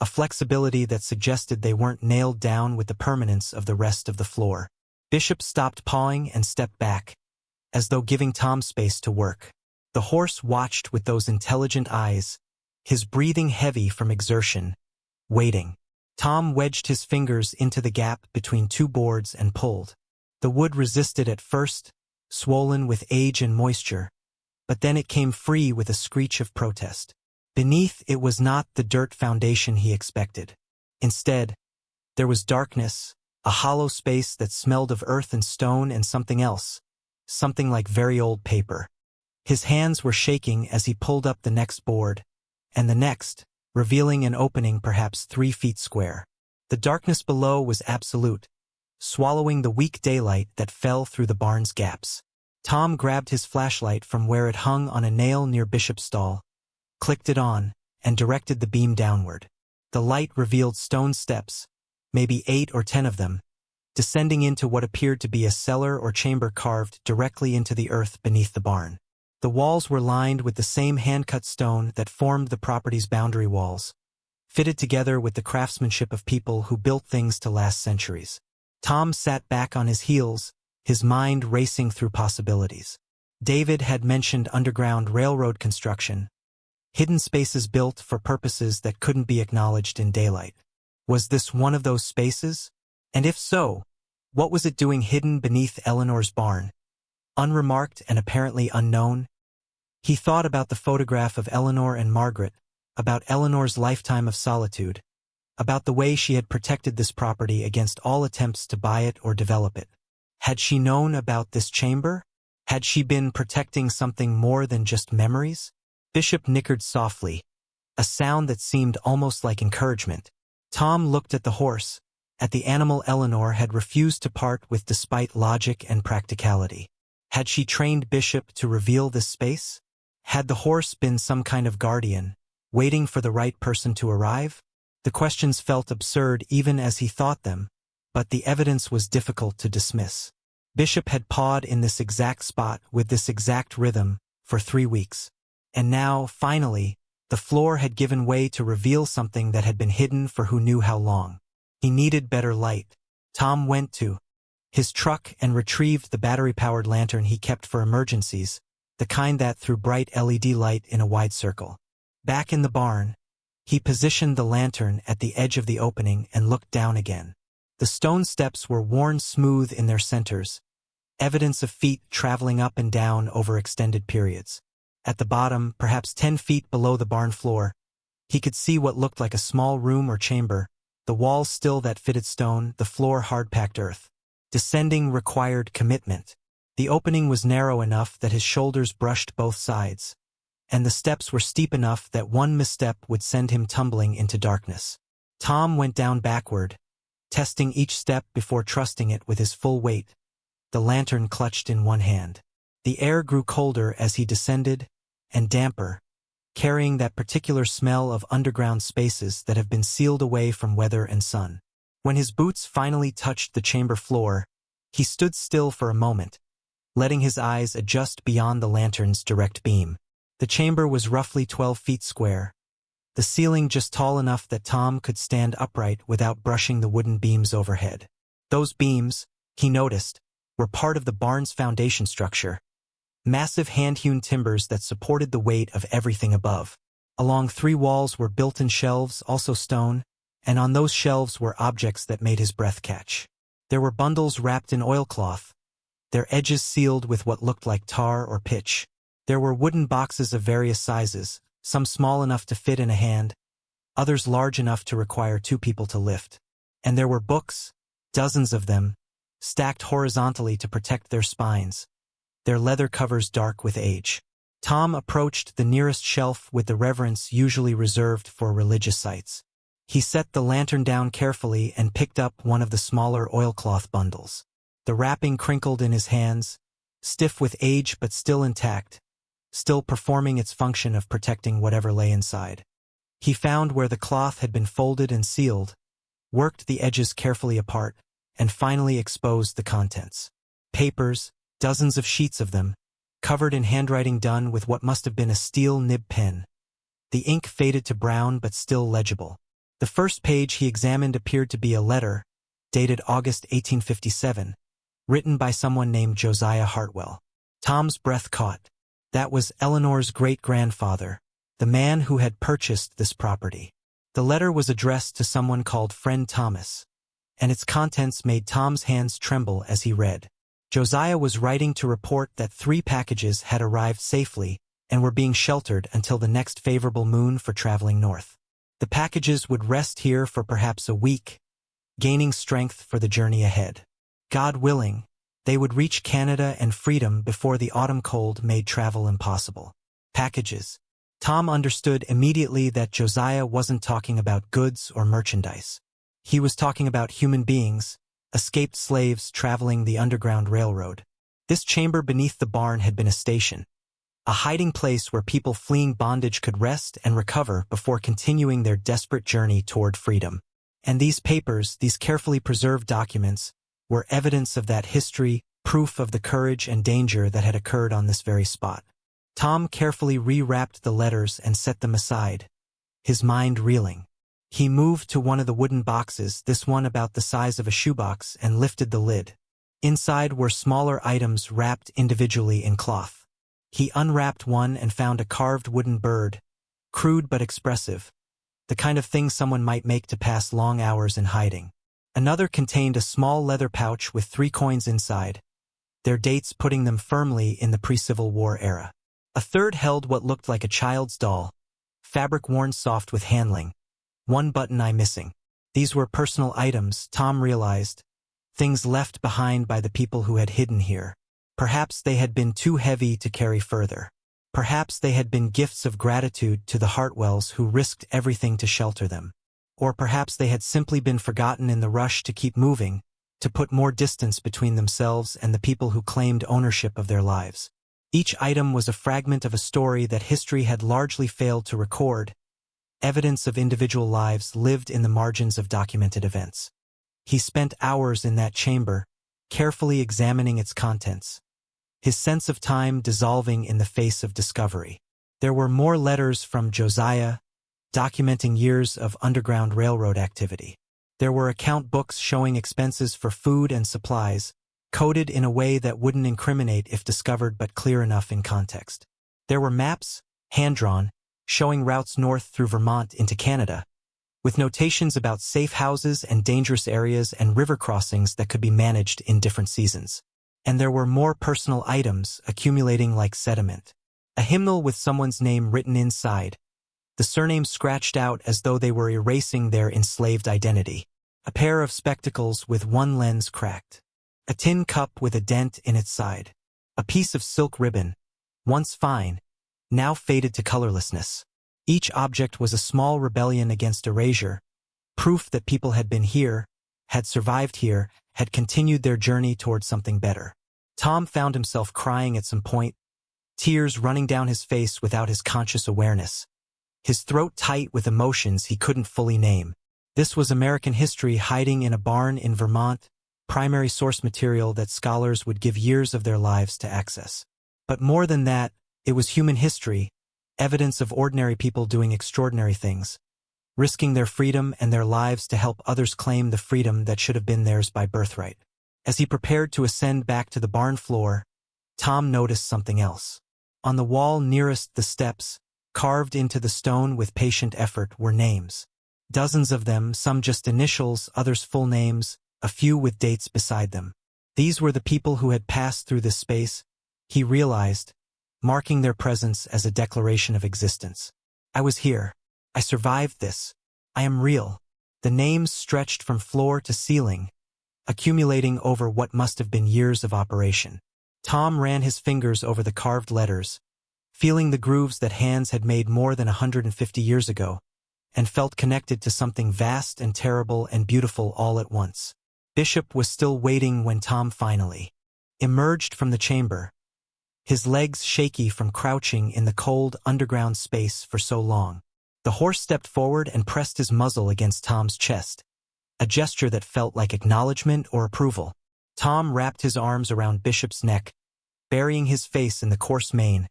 a flexibility that suggested they weren't nailed down with the permanence of the rest of the floor. Bishop stopped pawing and stepped back, as though giving Tom space to work. The horse watched with those intelligent eyes, his breathing heavy from exertion, waiting. Tom wedged his fingers into the gap between 2 boards and pulled. The wood resisted at first, swollen with age and moisture, but then it came free with a screech of protest. Beneath it was not the dirt foundation he expected. Instead, there was darkness, a hollow space that smelled of earth and stone and something else, something like very old paper. His hands were shaking as he pulled up the next board, and the next, revealing an opening perhaps 3 feet square. The darkness below was absolute, swallowing the weak daylight that fell through the barn's gaps. Tom grabbed his flashlight from where it hung on a nail near Bishop's stall, clicked it on, and directed the beam downward. The light revealed stone steps, maybe 8 or 10 of them, descending into what appeared to be a cellar or chamber carved directly into the earth beneath the barn. The walls were lined with the same hand-cut stone that formed the property's boundary walls, fitted together with the craftsmanship of people who built things to last centuries. Tom sat back on his heels, his mind racing through possibilities. David had mentioned underground railroad construction, hidden spaces built for purposes that couldn't be acknowledged in daylight. Was this one of those spaces? And if so, what was it doing hidden beneath Eleanor's barn, unremarked and apparently unknown? He thought about the photograph of Eleanor and Margaret, about Eleanor's lifetime of solitude, about the way she had protected this property against all attempts to buy it or develop it. Had she known about this chamber? Had she been protecting something more than just memories? Bishop nickered softly, a sound that seemed almost like encouragement. Tom looked at the horse, at the animal Eleanor had refused to part with despite logic and practicality. Had she trained Bishop to reveal this space? Had the horse been some kind of guardian, waiting for the right person to arrive? The questions felt absurd even as he thought them, but the evidence was difficult to dismiss. Bishop had pawed in this exact spot with this exact rhythm for 3 weeks. And now, finally, The floor had given way to reveal something that had been hidden for who knew how long. He needed better light. Tom went to his truck and retrieved the battery-powered lantern he kept for emergencies, the kind that threw bright LED light in a wide circle. Back in the barn, he positioned the lantern at the edge of the opening and looked down again. The stone steps were worn smooth in their centers, evidence of feet traveling up and down over extended periods. At the bottom, perhaps 10 feet below the barn floor, he could see what looked like a small room or chamber, the walls still that fitted stone, the floor hard-packed earth. Descending required commitment. The opening was narrow enough that his shoulders brushed both sides, and the steps were steep enough that one misstep would send him tumbling into darkness. Tom went down backward, testing each step before trusting it with his full weight, the lantern clutched in one hand. The air grew colder as he descended, and damper, carrying that particular smell of underground spaces that have been sealed away from weather and sun. When his boots finally touched the chamber floor, he stood still for a moment, letting his eyes adjust beyond the lantern's direct beam. The chamber was roughly 12 feet square, the ceiling just tall enough that Tom could stand upright without brushing the wooden beams overhead. Those beams, he noticed, were part of the barn's foundation structure, massive hand-hewn timbers that supported the weight of everything above. Along 3 walls were built-in shelves, also stone, and on those shelves were objects that made his breath catch. There were bundles wrapped in oilcloth, their edges sealed with what looked like tar or pitch. There were wooden boxes of various sizes, some small enough to fit in a hand, others large enough to require 2 people to lift. And there were books, dozens of them, stacked horizontally to protect their spines, their leather covers dark with age. Tom approached the nearest shelf with the reverence usually reserved for religious sites. He set the lantern down carefully and picked up one of the smaller oilcloth bundles. The wrapping crinkled in his hands, stiff with age but still intact, still performing its function of protecting whatever lay inside. He found where the cloth had been folded and sealed, worked the edges carefully apart, and finally exposed the contents. Papers, dozens of sheets of them, covered in handwriting done with what must have been a steel nib pen. The ink faded to brown but still legible. The first page he examined appeared to be a letter, dated August 1857, written by someone named Josiah Hartwell. Tom's breath caught. That was Eleanor's great-grandfather, the man who had purchased this property. The letter was addressed to someone called Friend Thomas, and its contents made Tom's hands tremble as he read. Josiah was writing to report that 3 packages had arrived safely and were being sheltered until the next favorable moon for traveling north. The packages would rest here for perhaps a week, gaining strength for the journey ahead. God willing, they would reach Canada and freedom before the autumn cold made travel impossible. Packages. Tom understood immediately that Josiah wasn't talking about goods or merchandise. He was talking about human beings, escaped slaves traveling the Underground Railroad. This chamber beneath the barn had been a station, a hiding place where people fleeing bondage could rest and recover before continuing their desperate journey toward freedom. And these papers, these carefully preserved documents, were evidence of that history, proof of the courage and danger that had occurred on this very spot. Tom carefully rewrapped the letters and set them aside, his mind reeling. He moved to one of the wooden boxes, this one about the size of a shoebox, and lifted the lid. Inside were smaller items wrapped individually in cloth. He unwrapped one and found a carved wooden bird, crude but expressive, the kind of thing someone might make to pass long hours in hiding. Another contained a small leather pouch with 3 coins inside, their dates putting them firmly in the pre-Civil War era. A third held what looked like a child's doll, fabric worn soft with handling, one button eye missing. These were personal items, Tom realized, things left behind by the people who had hidden here. Perhaps they had been too heavy to carry further. Perhaps they had been gifts of gratitude to the Hartwells who risked everything to shelter them. Or perhaps they had simply been forgotten in the rush to keep moving, to put more distance between themselves and the people who claimed ownership of their lives. Each item was a fragment of a story that history had largely failed to record, evidence of individual lives lived in the margins of documented events. He spent hours in that chamber, carefully examining its contents, his sense of time dissolving in the face of discovery. There were more letters from Josiah, documenting years of Underground Railroad activity. There were account books showing expenses for food and supplies, coded in a way that wouldn't incriminate if discovered but clear enough in context. There were maps, hand-drawn, showing routes north through Vermont into Canada, with notations about safe houses and dangerous areas and river crossings that could be managed in different seasons. And there were more personal items accumulating like sediment. A hymnal with someone's name written inside, the surname scratched out as though they were erasing their enslaved identity. A pair of spectacles with one lens cracked. A tin cup with a dent in its side. A piece of silk ribbon, once fine, now faded to colorlessness. Each object was a small rebellion against erasure, proof that people had been here, had survived here, had continued their journey toward something better. Tom found himself crying at some point, tears running down his face without his conscious awareness. His throat tight with emotions he couldn't fully name. This was American history hiding in a barn in Vermont, primary source material that scholars would give years of their lives to access. But more than that, it was human history, evidence of ordinary people doing extraordinary things, risking their freedom and their lives to help others claim the freedom that should have been theirs by birthright. As he prepared to ascend back to the barn floor, Tom noticed something else. On the wall nearest the steps, carved into the stone with patient effort, were names. Dozens of them, some just initials, others full names, a few with dates beside them. These were the people who had passed through this space, he realized, marking their presence as a declaration of existence. I was here. I survived this. I am real. The names stretched from floor to ceiling, accumulating over what must have been years of operation. Tom ran his fingers over the carved letters, feeling the grooves that hands had made more than 150 years ago, and felt connected to something vast and terrible and beautiful all at once. Bishop was still waiting when Tom finally emerged from the chamber, his legs shaky from crouching in the cold underground space for so long. The horse stepped forward and pressed his muzzle against Tom's chest, a gesture that felt like acknowledgement or approval. Tom wrapped his arms around Bishop's neck, burying his face in the coarse mane,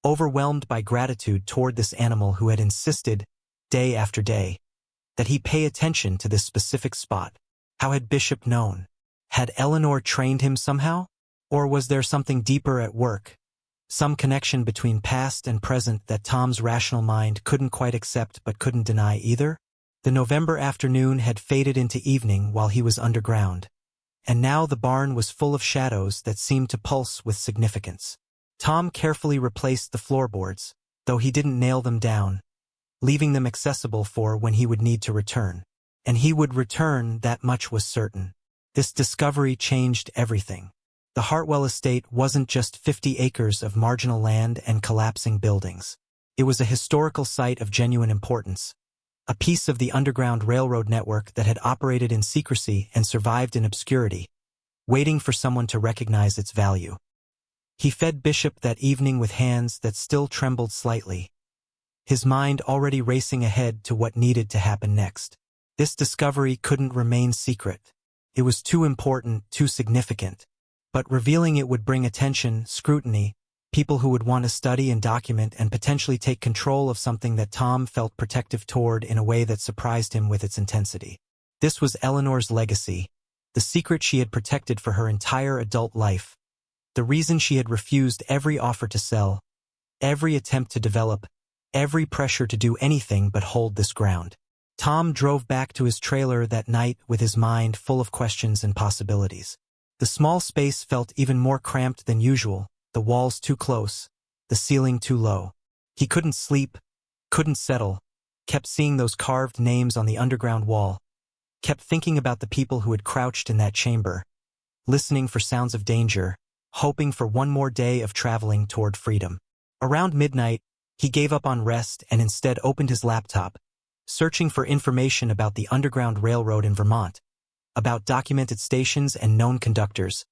overwhelmed by gratitude toward this animal who had insisted, day after day, that he pay attention to this specific spot. How had Bishop known? Had Eleanor trained him somehow? Or was there something deeper at work? Some connection between past and present that Tom's rational mind couldn't quite accept but couldn't deny either? The November afternoon had faded into evening while he was underground, and now the barn was full of shadows that seemed to pulse with significance. Tom carefully replaced the floorboards, though he didn't nail them down, leaving them accessible for when he would need to return. And he would return, that much was certain. This discovery changed everything. The Hartwell estate wasn't just 50 acres of marginal land and collapsing buildings. It was a historical site of genuine importance, a piece of the Underground Railroad network that had operated in secrecy and survived in obscurity, waiting for someone to recognize its value. He fed Bishop that evening with hands that still trembled slightly, his mind already racing ahead to what needed to happen next. This discovery couldn't remain secret. It was too important, too significant. But revealing it would bring attention, scrutiny, people who would want to study and document and potentially take control of something that Tom felt protective toward in a way that surprised him with its intensity. This was Eleanor's legacy, the secret she had protected for her entire adult life, the reason she had refused every offer to sell, every attempt to develop, every pressure to do anything but hold this ground. Tom drove back to his trailer that night with his mind full of questions and possibilities. The small space felt even more cramped than usual, the walls too close, the ceiling too low. He couldn't sleep, couldn't settle, kept seeing those carved names on the underground wall, kept thinking about the people who had crouched in that chamber, listening for sounds of danger, hoping for one more day of traveling toward freedom. Around midnight, he gave up on rest and instead opened his laptop, searching for information about the Underground Railroad in Vermont, about documented stations and known conductors,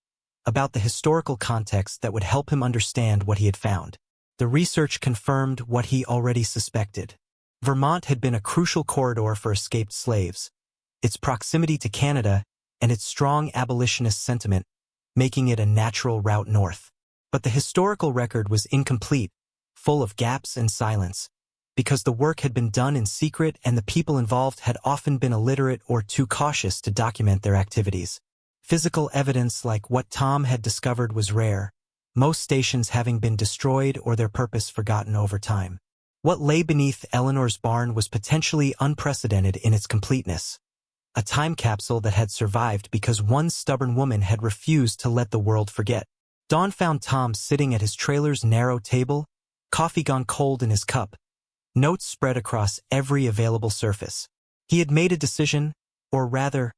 about the historical context that would help him understand what he had found. The research confirmed what he already suspected. Vermont had been a crucial corridor for escaped slaves, its proximity to Canada and its strong abolitionist sentiment, making it a natural route north. But the historical record was incomplete, full of gaps and silence, because the work had been done in secret and the people involved had often been illiterate or too cautious to document their activities. Physical evidence like what Tom had discovered was rare, most stations having been destroyed or their purpose forgotten over time. What lay beneath Eleanor's barn was potentially unprecedented in its completeness. A time capsule that had survived because one stubborn woman had refused to let the world forget. Dawn found Tom sitting at his trailer's narrow table, coffee gone cold in his cup, notes spread across every available surface. He had made a decision, or rather,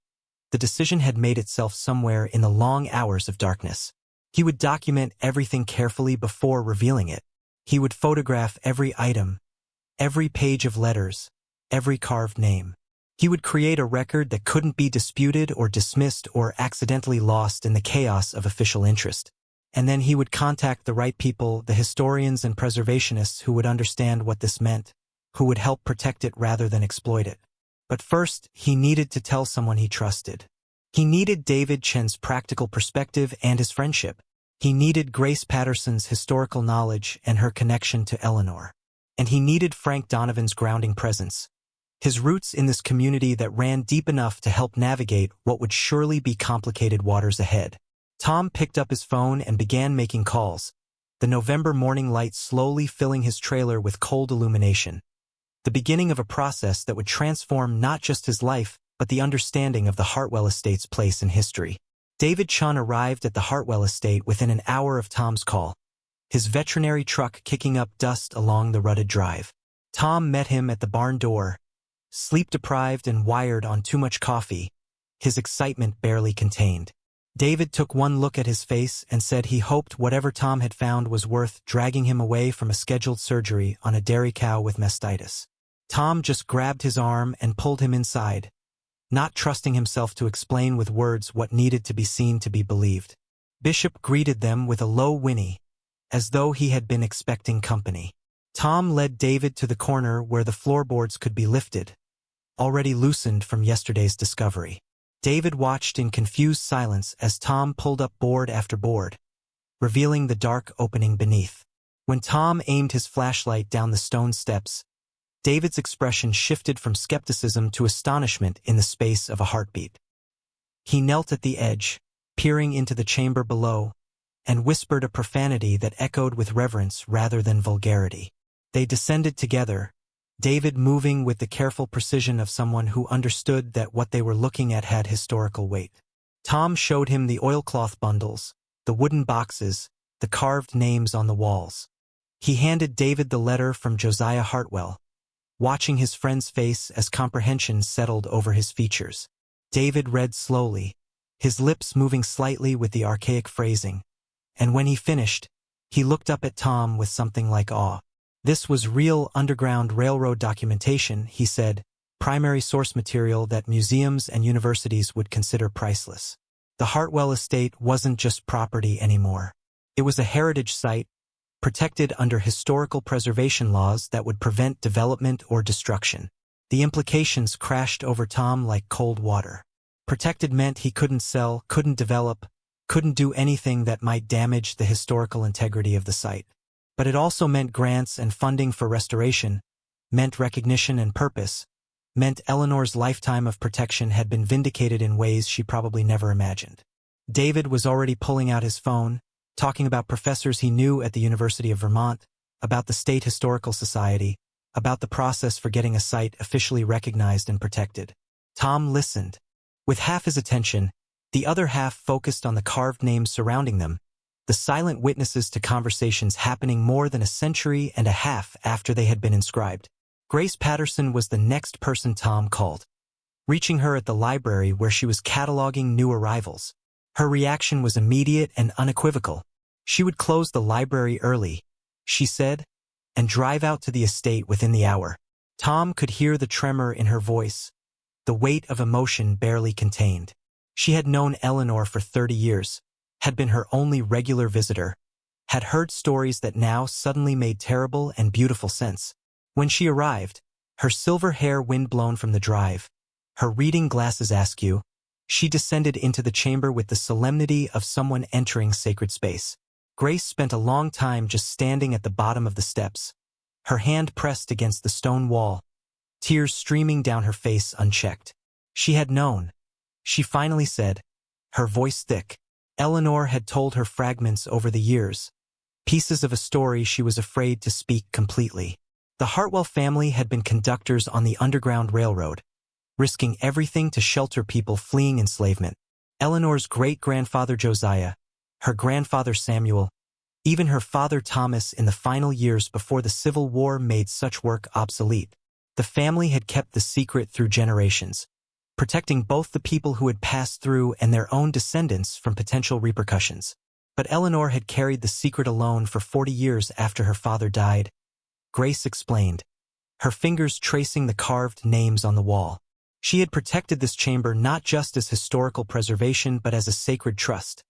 the decision had made itself somewhere in the long hours of darkness. He would document everything carefully before revealing it. He would photograph every item, every page of letters, every carved name. He would create a record that couldn't be disputed or dismissed or accidentally lost in the chaos of official interest. And then he would contact the right people, the historians and preservationists who would understand what this meant, who would help protect it rather than exploit it. But first, he needed to tell someone he trusted. He needed David Chen's practical perspective and his friendship. He needed Grace Patterson's historical knowledge and her connection to Eleanor. And he needed Frank Donovan's grounding presence, his roots in this community that ran deep enough to help navigate what would surely be complicated waters ahead. Tom picked up his phone and began making calls, the November morning light slowly filling his trailer with cold illumination. The beginning of a process that would transform not just his life, but the understanding of the Hartwell estate's place in history. David Chun arrived at the Hartwell estate within an hour of Tom's call, his veterinary truck kicking up dust along the rutted drive. Tom met him at the barn door, sleep-deprived and wired on too much coffee, his excitement barely contained. David took one look at his face and said he hoped whatever Tom had found was worth dragging him away from a scheduled surgery on a dairy cow with mastitis. Tom just grabbed his arm and pulled him inside, not trusting himself to explain with words what needed to be seen to be believed. Bishop greeted them with a low whinny, as though he had been expecting company. Tom led David to the corner where the floorboards could be lifted, already loosened from yesterday's discovery. David watched in confused silence as Tom pulled up board after board, revealing the dark opening beneath. When Tom aimed his flashlight down the stone steps, David's expression shifted from skepticism to astonishment in the space of a heartbeat. He knelt at the edge, peering into the chamber below, and whispered a profanity that echoed with reverence rather than vulgarity. They descended together, David moving with the careful precision of someone who understood that what they were looking at had historical weight. Tom showed him the oilcloth bundles, the wooden boxes, the carved names on the walls. He handed David the letter from Josiah Hartwell, watching his friend's face as comprehension settled over his features. David read slowly, his lips moving slightly with the archaic phrasing, and when he finished, he looked up at Tom with something like awe. This was real Underground Railroad documentation, he said, primary source material that museums and universities would consider priceless. The Hartwell estate wasn't just property anymore. It was a heritage site, protected under historical preservation laws that would prevent development or destruction. The implications crashed over Tom like cold water. Protected meant he couldn't sell, couldn't develop, couldn't do anything that might damage the historical integrity of the site. But it also meant grants and funding for restoration, meant recognition and purpose, meant Eleanor's lifetime of protection had been vindicated in ways she probably never imagined. David was already pulling out his phone, talking about professors he knew at the University of Vermont, about the State Historical Society, about the process for getting a site officially recognized and protected. Tom listened. With half his attention, the other half focused on the carved names surrounding them, the silent witnesses to conversations happening more than a century and a half after they had been inscribed. Grace Patterson was the next person Tom called, reaching her at the library where she was cataloging new arrivals. Her reaction was immediate and unequivocal. She would close the library early, she said, and drive out to the estate within the hour. Tom could hear the tremor in her voice, the weight of emotion barely contained. She had known Eleanor for 30 years, had been her only regular visitor, had heard stories that now suddenly made terrible and beautiful sense. When she arrived, her silver hair windblown from the drive, her reading glasses askew, she descended into the chamber with the solemnity of someone entering sacred space. Grace spent a long time just standing at the bottom of the steps, her hand pressed against the stone wall, tears streaming down her face unchecked. She had known. She finally said, her voice thick. Eleanor had told her fragments over the years, pieces of a story she was afraid to speak completely. The Hartwell family had been conductors on the Underground Railroad, risking everything to shelter people fleeing enslavement. Eleanor's great-grandfather Josiah, her grandfather Samuel, even her father Thomas in the final years before the Civil War made such work obsolete. The family had kept the secret through generations, protecting both the people who had passed through and their own descendants from potential repercussions. But Eleanor had carried the secret alone for 40 years after her father died. Grace explained, her fingers tracing the carved names on the wall. She had protected this chamber not just as historical preservation but as a sacred trust,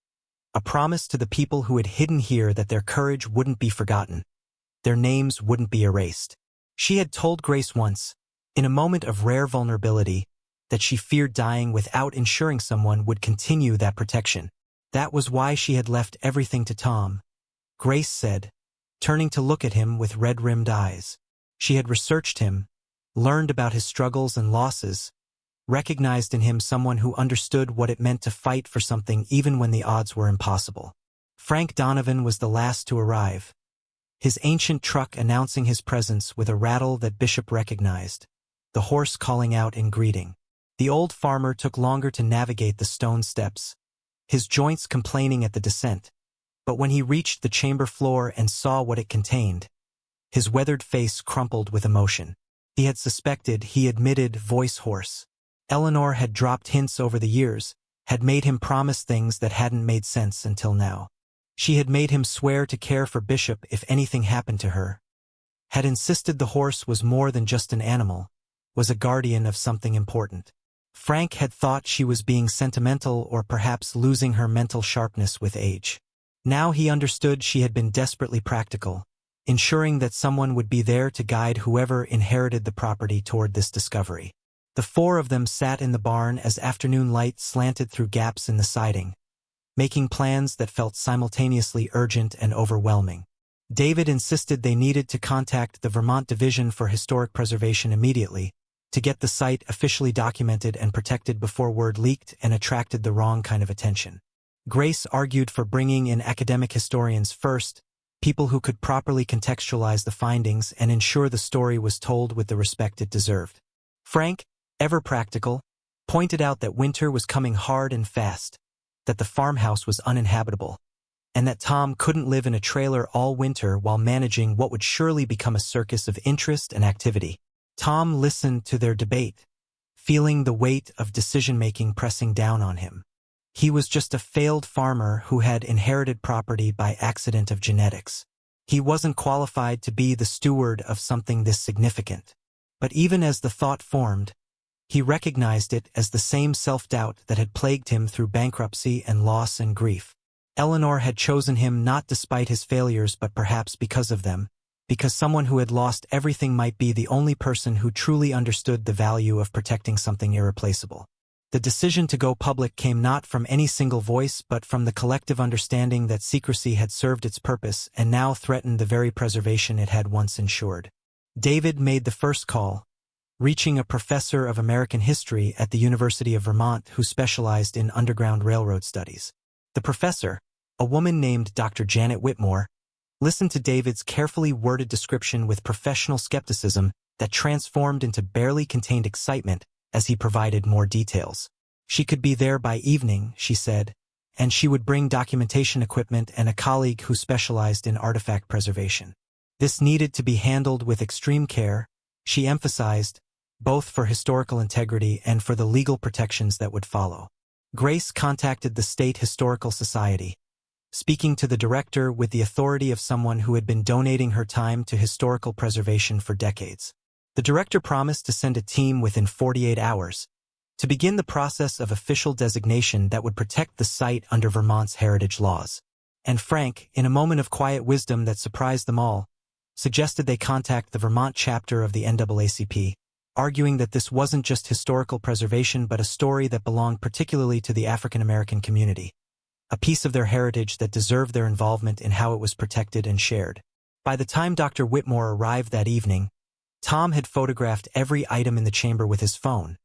a promise to the people who had hidden here that their courage wouldn't be forgotten, their names wouldn't be erased. She had told Grace once, in a moment of rare vulnerability, that she feared dying without ensuring someone would continue that protection. That was why she had left everything to Tom, Grace said, turning to look at him with red-rimmed eyes. She had researched him, learned about his struggles and losses, recognized in him someone who understood what it meant to fight for something even when the odds were impossible. Frank Donovan was the last to arrive, his ancient truck announcing his presence with a rattle that Bishop recognized, the horse calling out in greeting. The old farmer took longer to navigate the stone steps, his joints complaining at the descent, but when he reached the chamber floor and saw what it contained, his weathered face crumpled with emotion. He had suspected, he admitted, voice hoarse. Eleanor had dropped hints over the years, had made him promise things that hadn't made sense until now. She had made him swear to care for Bishop if anything happened to her, had insisted the horse was more than just an animal, was a guardian of something important. Frank had thought she was being sentimental or perhaps losing her mental sharpness with age. Now he understood she had been desperately practical, ensuring that someone would be there to guide whoever inherited the property toward this discovery. The four of them sat in the barn as afternoon light slanted through gaps in the siding, making plans that felt simultaneously urgent and overwhelming. David insisted they needed to contact the Vermont Division for Historic Preservation immediately, to get the site officially documented and protected before word leaked and attracted the wrong kind of attention. Grace argued for bringing in academic historians first, people who could properly contextualize the findings and ensure the story was told with the respect it deserved. Frank, ever practical, pointed out that winter was coming hard and fast, that the farmhouse was uninhabitable, and that Tom couldn't live in a trailer all winter while managing what would surely become a circus of interest and activity. Tom listened to their debate, feeling the weight of decision-making pressing down on him. He was just a failed farmer who had inherited property by accident of genetics. He wasn't qualified to be the steward of something this significant. But even as the thought formed, he recognized it as the same self-doubt that had plagued him through bankruptcy and loss and grief. Eleanor had chosen him not despite his failures but perhaps because of them, because someone who had lost everything might be the only person who truly understood the value of protecting something irreplaceable. The decision to go public came not from any single voice but from the collective understanding that secrecy had served its purpose and now threatened the very preservation it had once ensured. David made the first call, reaching a professor of American history at the University of Vermont who specialized in Underground Railroad studies. The professor, a woman named Dr. Janet Whitmore, listened to David's carefully worded description with professional skepticism that transformed into barely contained excitement as he provided more details. She could be there by evening, she said, and she would bring documentation equipment and a colleague who specialized in artifact preservation. This needed to be handled with extreme care, she emphasized, both for historical integrity and for the legal protections that would follow. Grace contacted the State Historical Society, speaking to the director with the authority of someone who had been donating her time to historical preservation for decades. The director promised to send a team within 48 hours to begin the process of official designation that would protect the site under Vermont's heritage laws. And Frank, in a moment of quiet wisdom that surprised them all, suggested they contact the Vermont chapter of the NAACP, arguing that this wasn't just historical preservation but a story that belonged particularly to the African American community, a piece of their heritage that deserved their involvement in how it was protected and shared. By the time Dr. Whitmore arrived that evening, Tom had photographed every item in the chamber with his phone,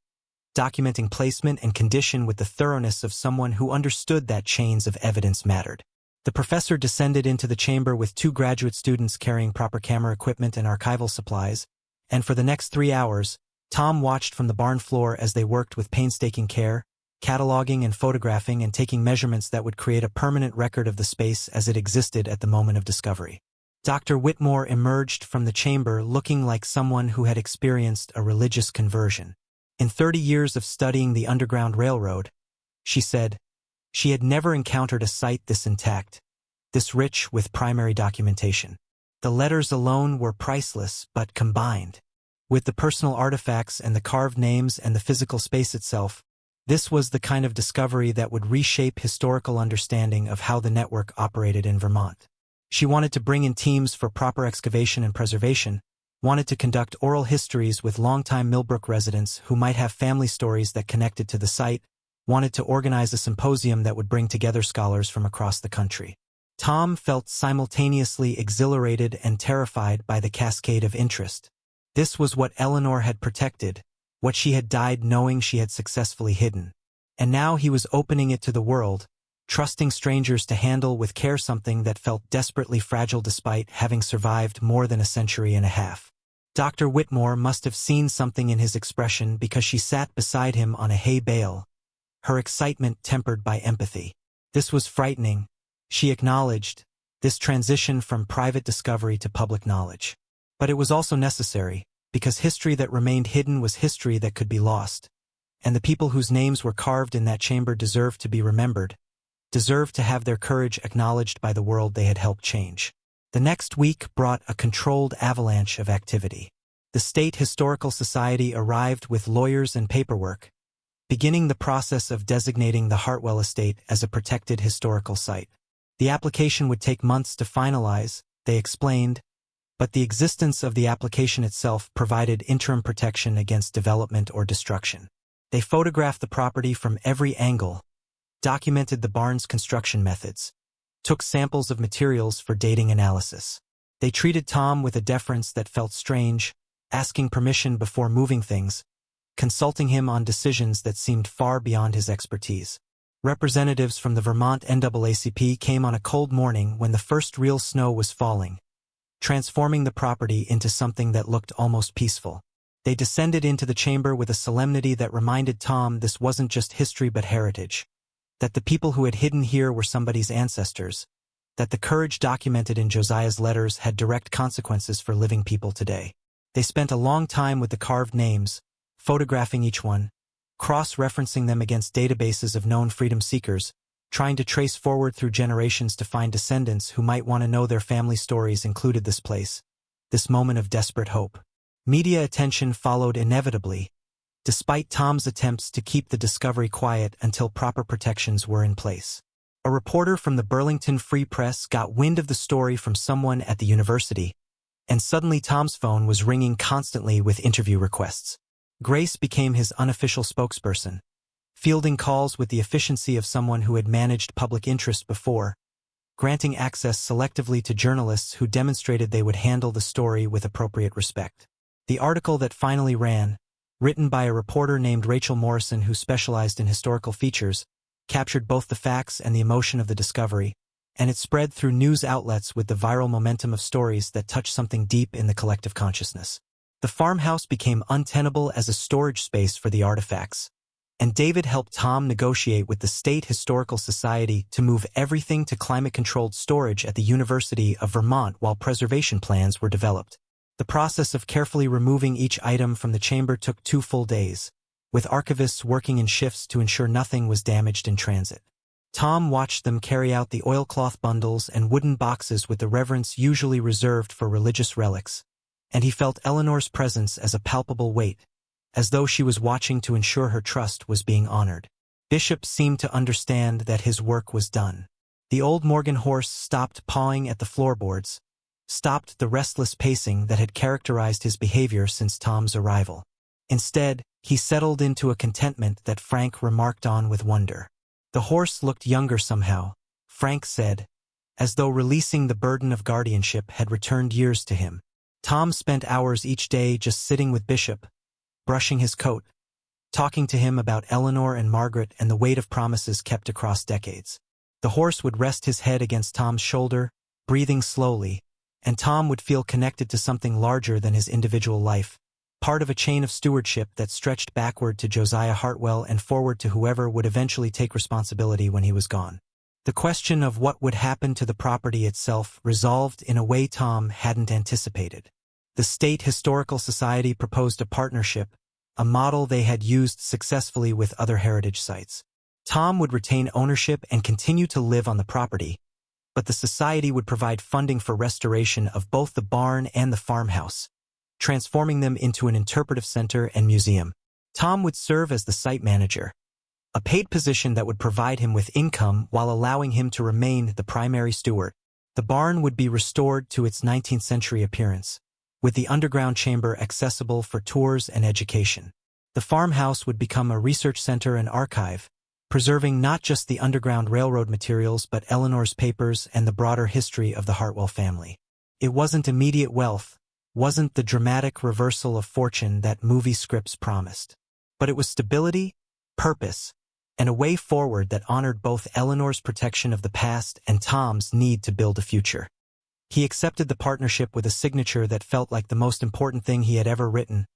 documenting placement and condition with the thoroughness of someone who understood that chains of evidence mattered. The professor descended into the chamber with 2 graduate students carrying proper camera equipment and archival supplies, and for the next 3 hours, Tom watched from the barn floor as they worked with painstaking care, cataloging and photographing and taking measurements that would create a permanent record of the space as it existed at the moment of discovery. Dr. Whitmore emerged from the chamber looking like someone who had experienced a religious conversion. In 30 years of studying the Underground Railroad, she said, she had never encountered a site this intact, this rich with primary documentation. The letters alone were priceless, but combined with the personal artifacts and the carved names and the physical space itself, this was the kind of discovery that would reshape historical understanding of how the network operated in Vermont. She wanted to bring in teams for proper excavation and preservation, wanted to conduct oral histories with longtime Millbrook residents who might have family stories that connected to the site, wanted to organize a symposium that would bring together scholars from across the country. Tom felt simultaneously exhilarated and terrified by the cascade of interest. This was what Eleanor had protected, what she had died knowing she had successfully hidden. And now he was opening it to the world, trusting strangers to handle with care something that felt desperately fragile despite having survived more than a century and a half. Dr. Whitmore must have seen something in his expression because she sat beside him on a hay bale, her excitement tempered by empathy. This was frightening, she acknowledged, this transition from private discovery to public knowledge. But it was also necessary, because history that remained hidden was history that could be lost, and the people whose names were carved in that chamber deserved to be remembered, deserved to have their courage acknowledged by the world they had helped change. The next week brought a controlled avalanche of activity. The State Historical Society arrived with lawyers and paperwork, beginning the process of designating the Hartwell estate as a protected historical site. The application would take months to finalize, they explained, but the existence of the application itself provided interim protection against development or destruction. They photographed the property from every angle, documented the barn's construction methods, took samples of materials for dating analysis. They treated Tom with a deference that felt strange, asking permission before moving things, consulting him on decisions that seemed far beyond his expertise. Representatives from the Vermont NAACP came on a cold morning when the first real snow was falling, transforming the property into something that looked almost peaceful. They descended into the chamber with a solemnity that reminded Tom this wasn't just history but heritage, that the people who had hidden here were somebody's ancestors, that the courage documented in Josiah's letters had direct consequences for living people today. They spent a long time with the carved names, photographing each one, cross-referencing them against databases of known freedom seekers, trying to trace forward through generations to find descendants who might want to know their family stories included this place, this moment of desperate hope. Media attention followed inevitably, despite Tom's attempts to keep the discovery quiet until proper protections were in place. A reporter from the Burlington Free Press got wind of the story from someone at the university, and suddenly Tom's phone was ringing constantly with interview requests. Grace became his unofficial spokesperson, fielding calls with the efficiency of someone who had managed public interest before, granting access selectively to journalists who demonstrated they would handle the story with appropriate respect. The article that finally ran, written by a reporter named Rachel Morrison who specialized in historical features, captured both the facts and the emotion of the discovery, and it spread through news outlets with the viral momentum of stories that touched something deep in the collective consciousness. The farmhouse became untenable as a storage space for the artifacts, and David helped Tom negotiate with the State Historical Society to move everything to climate-controlled storage at the University of Vermont while preservation plans were developed. The process of carefully removing each item from the chamber took 2 full days, with archivists working in shifts to ensure nothing was damaged in transit. Tom watched them carry out the oilcloth bundles and wooden boxes with the reverence usually reserved for religious relics, and he felt Eleanor's presence as a palpable weight, as though she was watching to ensure her trust was being honored. Bishop seemed to understand that his work was done. The old Morgan horse stopped pawing at the floorboards, stopped the restless pacing that had characterized his behavior since Tom's arrival. Instead, he settled into a contentment that Frank remarked on with wonder. The horse looked younger somehow, Frank said, as though releasing the burden of guardianship had returned years to him. Tom spent hours each day just sitting with Bishop, brushing his coat, talking to him about Eleanor and Margaret and the weight of promises kept across decades. The horse would rest his head against Tom's shoulder, breathing slowly, and Tom would feel connected to something larger than his individual life, part of a chain of stewardship that stretched backward to Josiah Hartwell and forward to whoever would eventually take responsibility when he was gone. The question of what would happen to the property itself resolved in a way Tom hadn't anticipated. The State Historical Society proposed a partnership, a model they had used successfully with other heritage sites. Tom would retain ownership and continue to live on the property, but the society would provide funding for restoration of both the barn and the farmhouse, transforming them into an interpretive center and museum. Tom would serve as the site manager, a paid position that would provide him with income while allowing him to remain the primary steward. The barn would be restored to its 19th century appearance, with the underground chamber accessible for tours and education. The farmhouse would become a research center and archive, preserving not just the Underground Railroad materials but Eleanor's papers and the broader history of the Hartwell family. It wasn't immediate wealth, wasn't the dramatic reversal of fortune that movie scripts promised. But it was stability, purpose, and a way forward that honored both Eleanor's protection of the past and Tom's need to build a future. He accepted the partnership with a signature that felt like the most important thing he had ever written,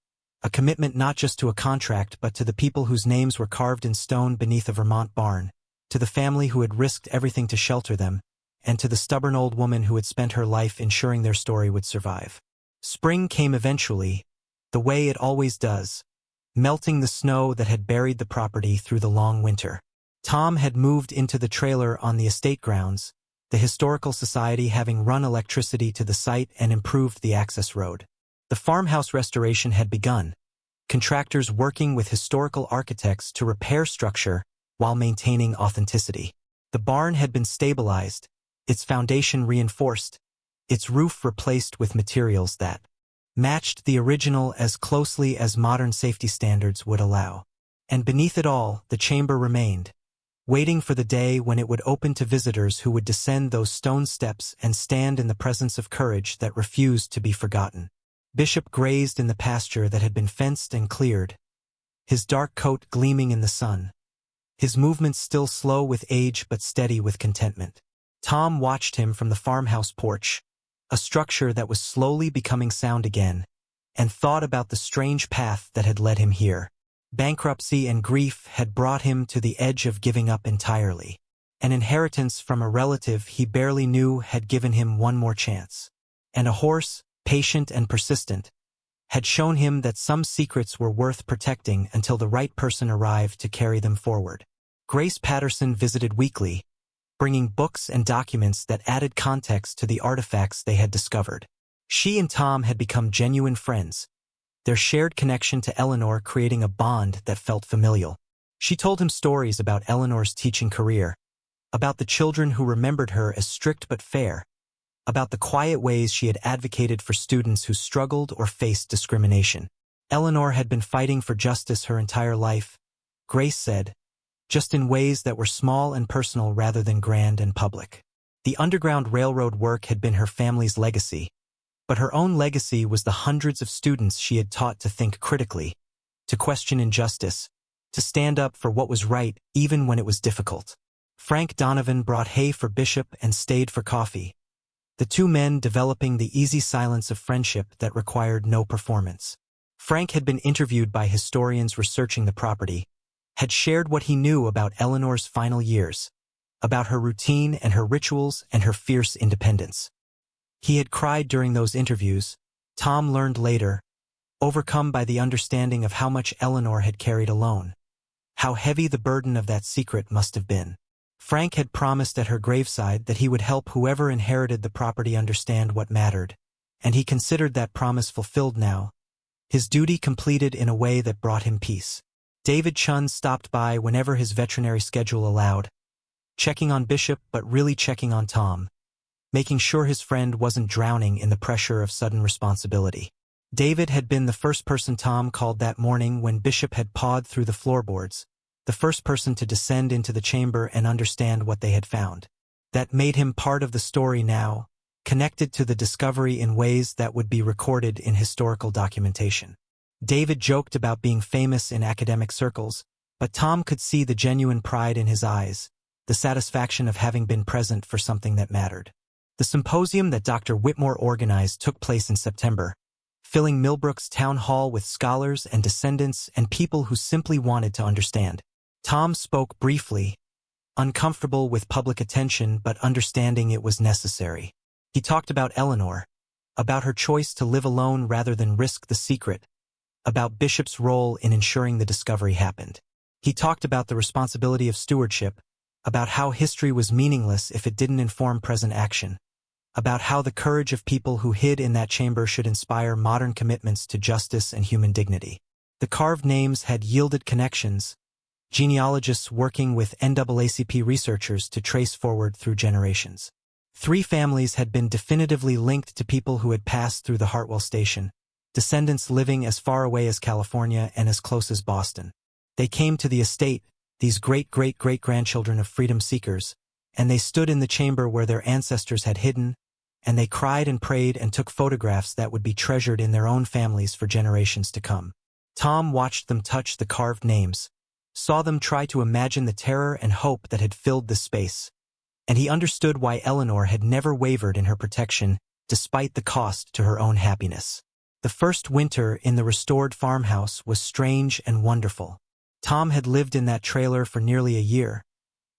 a commitment not just to a contract but to the people whose names were carved in stone beneath a Vermont barn, to the family who had risked everything to shelter them, and to the stubborn old woman who had spent her life ensuring their story would survive. Spring came eventually, the way it always does, melting the snow that had buried the property through the long winter. Tom had moved into the trailer on the estate grounds, the Historical Society having run electricity to the site and improved the access road. The farmhouse restoration had begun, contractors working with historical architects to repair structure while maintaining authenticity. The barn had been stabilized, its foundation reinforced, its roof replaced with materials that matched the original as closely as modern safety standards would allow. And beneath it all, the chamber remained, waiting for the day when it would open to visitors who would descend those stone steps and stand in the presence of courage that refused to be forgotten. Bishop grazed in the pasture that had been fenced and cleared, his dark coat gleaming in the sun, his movements still slow with age but steady with contentment. Tom watched him from the farmhouse porch, a structure that was slowly becoming sound again, and thought about the strange path that had led him here. Bankruptcy and grief had brought him to the edge of giving up entirely. An inheritance from a relative he barely knew had given him one more chance. And a horse, patient and persistent, had shown him that some secrets were worth protecting until the right person arrived to carry them forward. Grace Patterson visited weekly, bringing books and documents that added context to the artifacts they had discovered. She and Tom had become genuine friends, their shared connection to Eleanor creating a bond that felt familial. She told him stories about Eleanor's teaching career, about the children who remembered her as strict but fair, about the quiet ways she had advocated for students who struggled or faced discrimination. Eleanor had been fighting for justice her entire life, Grace said, just in ways that were small and personal rather than grand and public. The Underground Railroad work had been her family's legacy, but her own legacy was the hundreds of students she had taught to think critically, to question injustice, to stand up for what was right even when it was difficult. Frank Donovan brought hay for Bishop and stayed for coffee, the two men developing the easy silence of friendship that required no performance. Frank had been interviewed by historians researching the property, had shared what he knew about Eleanor's final years, about her routine and her rituals and her fierce independence. He had cried during those interviews, Tom learned later, overcome by the understanding of how much Eleanor had carried alone, how heavy the burden of that secret must have been. Frank had promised at her graveside that he would help whoever inherited the property understand what mattered, and he considered that promise fulfilled now, his duty completed in a way that brought him peace. David Chun stopped by whenever his veterinary schedule allowed, checking on Bishop but really checking on Tom, making sure his friend wasn't drowning in the pressure of sudden responsibility. David had been the first person Tom called that morning when Bishop had pawed through the floorboards, the the first person to descend into the chamber and understand what they had found. That made him part of the story now, connected to the discovery in ways that would be recorded in historical documentation. David joked about being famous in academic circles, but Tom could see the genuine pride in his eyes, the satisfaction of having been present for something that mattered. The symposium that Dr. Whitmore organized took place in September, filling Millbrook's town hall with scholars and descendants and people who simply wanted to understand. Tom spoke briefly, uncomfortable with public attention but understanding it was necessary. He talked about Eleanor, about her choice to live alone rather than risk the secret, about Bishop's role in ensuring the discovery happened. He talked about the responsibility of stewardship, about how history was meaningless if it didn't inform present action, about how the courage of people who hid in that chamber should inspire modern commitments to justice and human dignity. The carved names had yielded connections, genealogists working with NAACP researchers to trace forward through generations. 3 families had been definitively linked to people who had passed through the Hartwell station, descendants living as far away as California and as close as Boston. They came to the estate, these great-great-great-grandchildren of freedom seekers, and they stood in the chamber where their ancestors had hidden, and they cried and prayed and took photographs that would be treasured in their own families for generations to come. Tom watched them touch the carved names, saw them try to imagine the terror and hope that had filled the space, and he understood why Eleanor had never wavered in her protection despite the cost to her own happiness. The first winter in the restored farmhouse was strange and wonderful. Tom had lived in that trailer for nearly a year,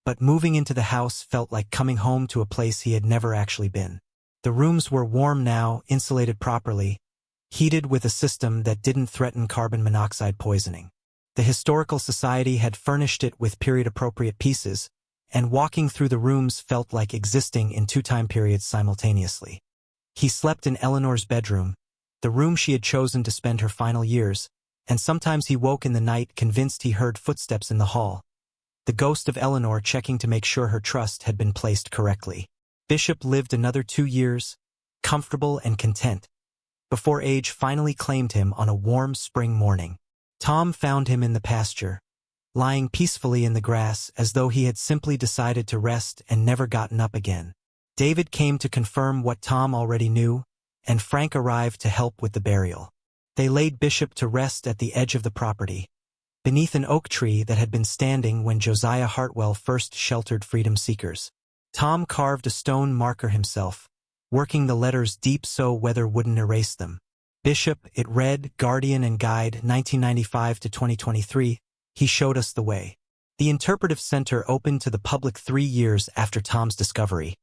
but moving into the house felt like coming home to a place he had never actually been. The rooms were warm now, insulated properly, heated with a system that didn't threaten carbon monoxide poisoning. The Historical Society had furnished it with period-appropriate pieces, and walking through the rooms felt like existing in 2 time periods simultaneously. He slept in Eleanor's bedroom, the room she had chosen to spend her final years, and sometimes he woke in the night convinced he heard footsteps in the hall, the ghost of Eleanor checking to make sure her trust had been placed correctly. Bishop lived another 2 years, comfortable and content, before age finally claimed him on a warm spring morning. Tom found him in the pasture, lying peacefully in the grass as though he had simply decided to rest and never gotten up again. David came to confirm what Tom already knew, and Frank arrived to help with the burial. They laid Bishop to rest at the edge of the property, beneath an oak tree that had been standing when Josiah Hartwell first sheltered freedom seekers. Tom carved a stone marker himself, working the letters deep so weather wouldn't erase them. Bishop, it read, Guardian and Guide, 1995 to 2023, he showed us the way. The Interpretive Center opened to the public 3 years after Tom's discovery.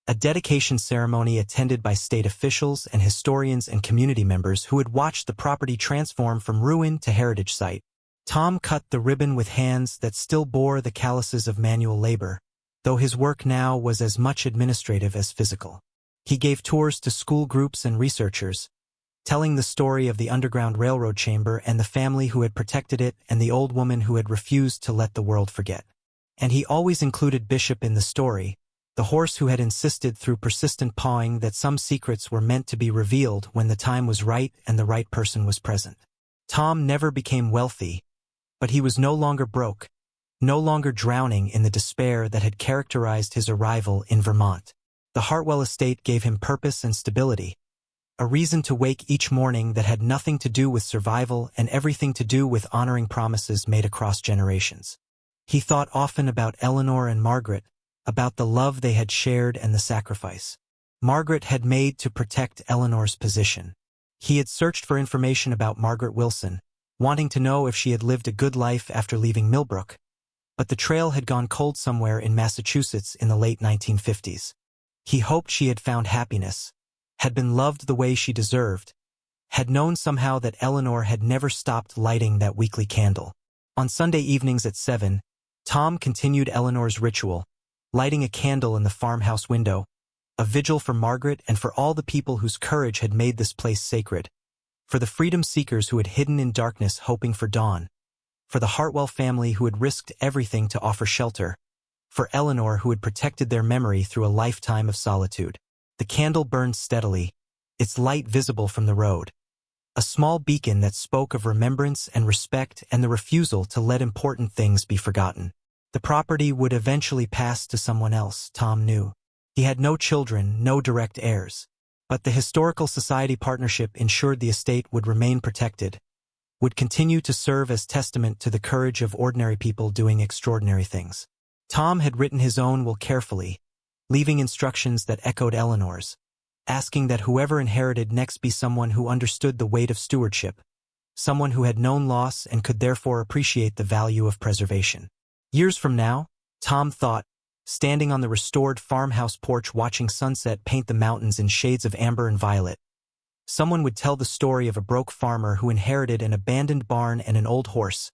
A dedication ceremony attended by state officials and historians and community members who had watched the property transform from ruin to heritage site. Tom cut the ribbon with hands that still bore the calluses of manual labor, though his work now was as much administrative as physical. He gave tours to school groups and researchers, telling the story of the Underground Railroad chamber and the family who had protected it and the old woman who had refused to let the world forget. And he always included Bishop in the story, the horse who had insisted through persistent pawing that some secrets were meant to be revealed when the time was right and the right person was present. Tom never became wealthy, but he was no longer broke, no longer drowning in the despair that had characterized his arrival in Vermont. The Hartwell estate gave him purpose and stability, a reason to wake each morning that had nothing to do with survival and everything to do with honoring promises made across generations. He thought often about Eleanor and Margaret, about the love they had shared and the sacrifice Margaret had made to protect Eleanor's position. He had searched for information about Margaret Wilson, wanting to know if she had lived a good life after leaving Millbrook, but the trail had gone cold somewhere in Massachusetts in the late 1950s. He hoped she had found happiness, had been loved the way she deserved, had known somehow that Eleanor had never stopped lighting that weekly candle. On Sunday evenings at 7, Tom continued Eleanor's ritual, lighting a candle in the farmhouse window, a vigil for Margaret and for all the people whose courage had made this place sacred, for the freedom seekers who had hidden in darkness hoping for dawn, for the Hartwell family who had risked everything to offer shelter, for Eleanor who had protected their memory through a lifetime of solitude. The candle burned steadily, its light visible from the road. a small beacon that spoke of remembrance and respect and the refusal to let important things be forgotten. The property would eventually pass to someone else, Tom knew. He had no children, no direct heirs. But the Historical Society partnership ensured the estate would remain protected, would continue to serve as testament to the courage of ordinary people doing extraordinary things. Tom had written his own will carefully, leaving instructions that echoed Eleanor's, asking that whoever inherited next be someone who understood the weight of stewardship, someone who had known loss and could therefore appreciate the value of preservation. Years from now, Tom thought, standing on the restored farmhouse porch watching sunset paint the mountains in shades of amber and violet, someone would tell the story of a broke farmer who inherited an abandoned barn and an old horse,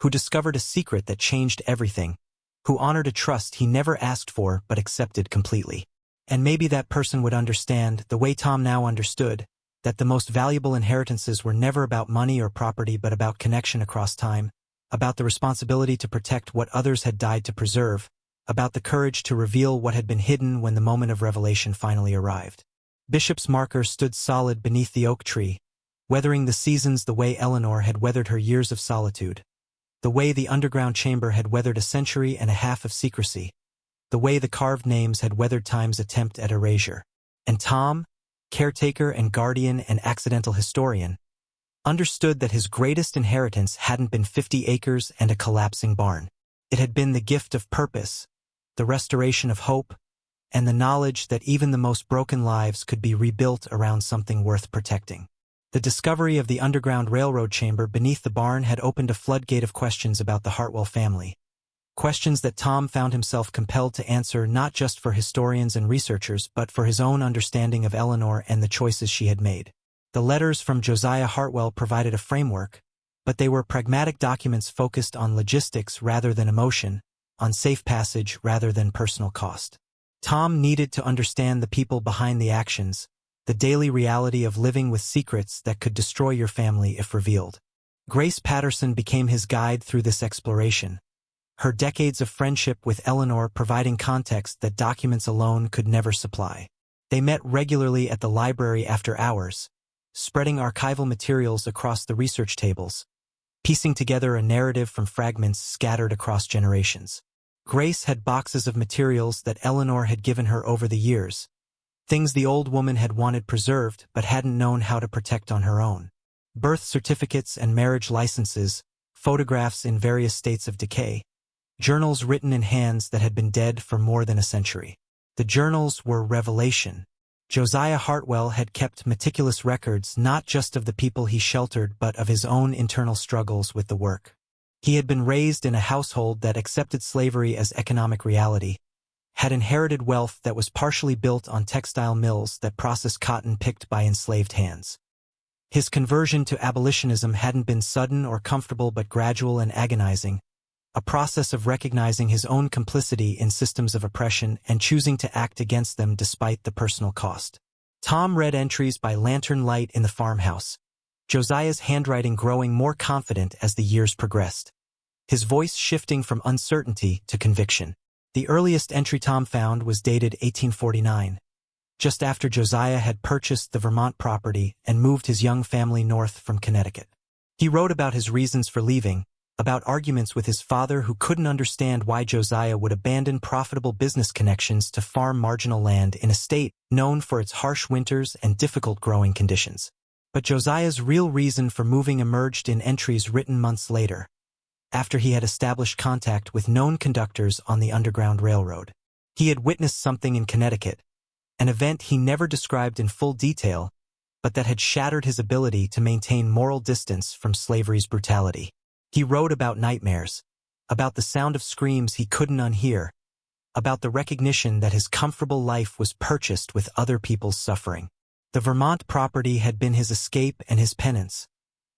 who discovered a secret that changed everything, who honored a trust he never asked for but accepted completely. And maybe that person would understand, the way Tom now understood, that the most valuable inheritances were never about money or property but about connection across time, about the responsibility to protect what others had died to preserve, about the courage to reveal what had been hidden when the moment of revelation finally arrived. Bishop's marker stood solid beneath the oak tree, weathering the seasons the way Eleanor had weathered her years of solitude, the way the underground chamber had weathered a century and a half of secrecy, the way the carved names had weathered time's attempt at erasure. And Tom, caretaker and guardian and accidental historian, understood that his greatest inheritance hadn't been 50 acres and a collapsing barn. It had been the gift of purpose, the restoration of hope, and the knowledge that even the most broken lives could be rebuilt around something worth protecting. The discovery of the underground railroad chamber beneath the barn had opened a floodgate of questions about the Hartwell family. Questions that Tom found himself compelled to answer not just for historians and researchers but for his own understanding of Eleanor and the choices she had made. The letters from Josiah Hartwell provided a framework, but they were pragmatic documents focused on logistics rather than emotion, on safe passage rather than personal cost. Tom needed to understand the people behind the actions, the daily reality of living with secrets that could destroy your family if revealed. Grace Patterson became his guide through this exploration, her decades of friendship with Eleanor providing context that documents alone could never supply. They met regularly at the library after hours, spreading archival materials across the research tables, piecing together a narrative from fragments scattered across generations. Grace had boxes of materials that Eleanor had given her over the years, things the old woman had wanted preserved but hadn't known how to protect on her own. Birth certificates and marriage licenses, photographs in various states of decay, journals written in hands that had been dead for more than a century. The journals were revelation. Josiah Hartwell had kept meticulous records not just of the people he sheltered but of his own internal struggles with the work. He had been raised in a household that accepted slavery as economic reality, had inherited wealth that was partially built on textile mills that processed cotton picked by enslaved hands. His conversion to abolitionism hadn't been sudden or comfortable but gradual and agonizing, a process of recognizing his own complicity in systems of oppression and choosing to act against them despite the personal cost. Tom read entries by lantern light in the farmhouse, Josiah's handwriting growing more confident as the years progressed, his voice shifting from uncertainty to conviction. The earliest entry Tom found was dated 1849, just after Josiah had purchased the Vermont property and moved his young family north from Connecticut. He wrote about his reasons for leaving, about arguments with his father who couldn't understand why Josiah would abandon profitable business connections to farm marginal land in a state known for its harsh winters and difficult growing conditions. But Josiah's real reason for moving emerged in entries written months later, after he had established contact with known conductors on the Underground Railroad. He had witnessed something in Connecticut, an event he never described in full detail, but that had shattered his ability to maintain moral distance from slavery's brutality. He wrote about nightmares, about the sound of screams he couldn't unhear, about the recognition that his comfortable life was purchased with other people's suffering. The Vermont property had been his escape and his penance,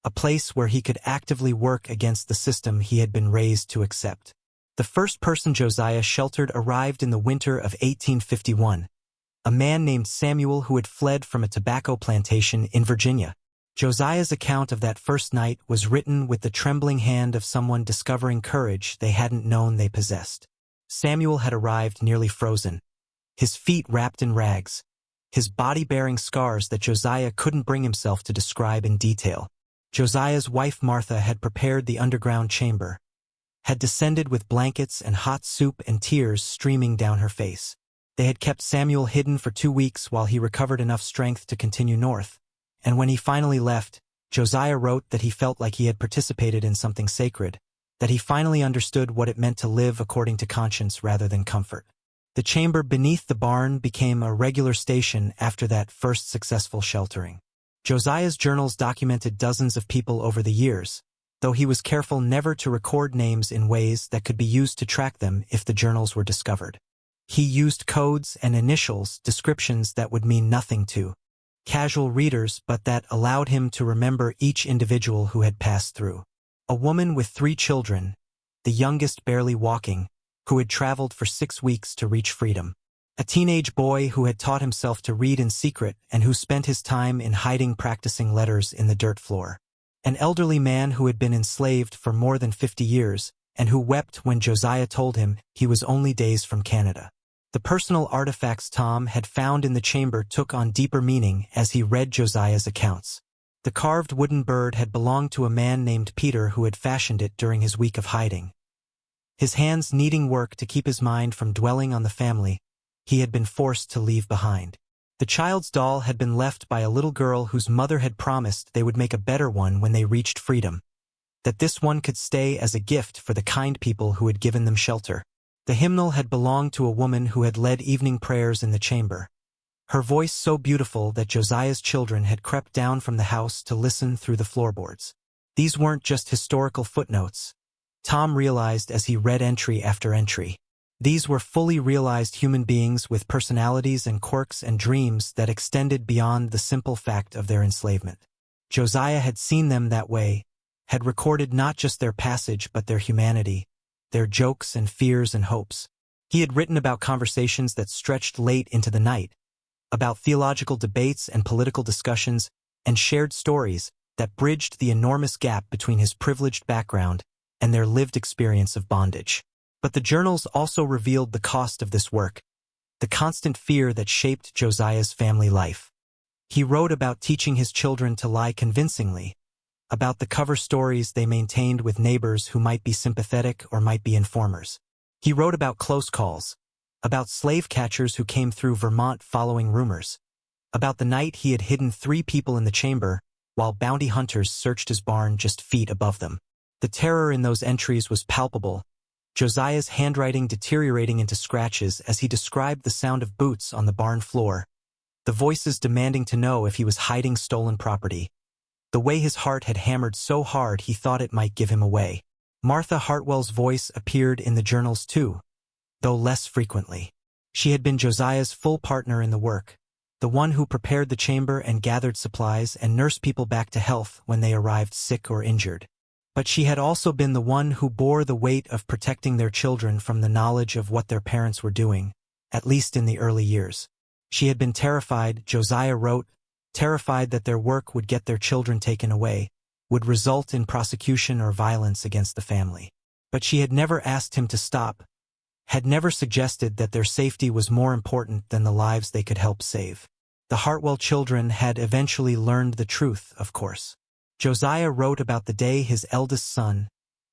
a place where he could actively work against the system he had been raised to accept. The first person Josiah sheltered arrived in the winter of 1851, a man named Samuel who had fled from a tobacco plantation in Virginia. Josiah's account of that first night was written with the trembling hand of someone discovering courage they hadn't known they possessed. Samuel had arrived nearly frozen, his feet wrapped in rags, his body bearing scars that Josiah couldn't bring himself to describe in detail. Josiah's wife Martha had prepared the underground chamber, had descended with blankets and hot soup and tears streaming down her face. They had kept Samuel hidden for 2 weeks while he recovered enough strength to continue north, and when he finally left, Josiah wrote that he felt like he had participated in something sacred, that he finally understood what it meant to live according to conscience rather than comfort. The chamber beneath the barn became a regular station after that first successful sheltering. Josiah's journals documented dozens of people over the years, though he was careful never to record names in ways that could be used to track them if the journals were discovered. He used codes and initials, descriptions that would mean nothing to casual readers but that allowed him to remember each individual who had passed through. A woman with 3 children, the youngest barely walking, who had traveled for 6 weeks to reach freedom. A teenage boy who had taught himself to read in secret and who spent his time in hiding practicing letters in the dirt floor. An elderly man who had been enslaved for more than 50 years and who wept when Josiah told him he was only days from Canada. The personal artifacts Tom had found in the chamber took on deeper meaning as he read Josiah's accounts. The carved wooden bird had belonged to a man named Peter who had fashioned it during his week of hiding. His hands needing work to keep his mind from dwelling on the family he had been forced to leave behind. The child's doll had been left by a little girl whose mother had promised they would make a better one when they reached freedom, that this one could stay as a gift for the kind people who had given them shelter. The hymnal had belonged to a woman who had led evening prayers in the chamber, her voice so beautiful that Josiah's children had crept down from the house to listen through the floorboards. These weren't just historical footnotes, Tom realized as he read entry after entry. These were fully realized human beings with personalities and quirks and dreams that extended beyond the simple fact of their enslavement. Josiah had seen them that way, had recorded not just their passage but their humanity, their jokes and fears and hopes. He had written about conversations that stretched late into the night, about theological debates and political discussions, and shared stories that bridged the enormous gap between his privileged background and their lived experience of bondage. But the journals also revealed the cost of this work, the constant fear that shaped Josiah's family life. He wrote about teaching his children to lie convincingly, about the cover stories they maintained with neighbors who might be sympathetic or might be informers. He wrote about close calls, about slave catchers who came through Vermont following rumors, about the night he had hidden 3 people in the chamber while bounty hunters searched his barn just feet above them. The terror in those entries was palpable, Josiah's handwriting deteriorating into scratches as he described the sound of boots on the barn floor, the voices demanding to know if he was hiding stolen property, the way his heart had hammered so hard he thought it might give him away. Martha Hartwell's voice appeared in the journals too, though less frequently. She had been Josiah's full partner in the work, the one who prepared the chamber and gathered supplies and nursed people back to health when they arrived sick or injured. But she had also been the one who bore the weight of protecting their children from the knowledge of what their parents were doing, at least in the early years. She had been terrified, Josiah wrote, terrified that their work would get their children taken away, would result in prosecution or violence against the family. But she had never asked him to stop, had never suggested that their safety was more important than the lives they could help save. The Hartwell children had eventually learned the truth, of course. Josiah wrote about the day his eldest son,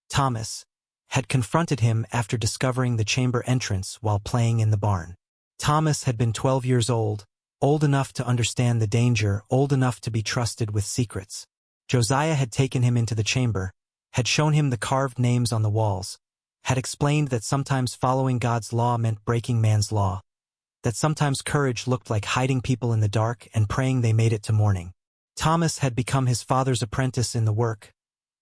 Thomas, had confronted him after discovering the chamber entrance while playing in the barn. Thomas had been 12 years old enough to understand the danger, old enough to be trusted with secrets. Josiah had taken him into the chamber, had shown him the carved names on the walls, had explained that sometimes following God's law meant breaking man's law, that sometimes courage looked like hiding people in the dark and praying they made it to morning. Thomas had become his father's apprentice in the work,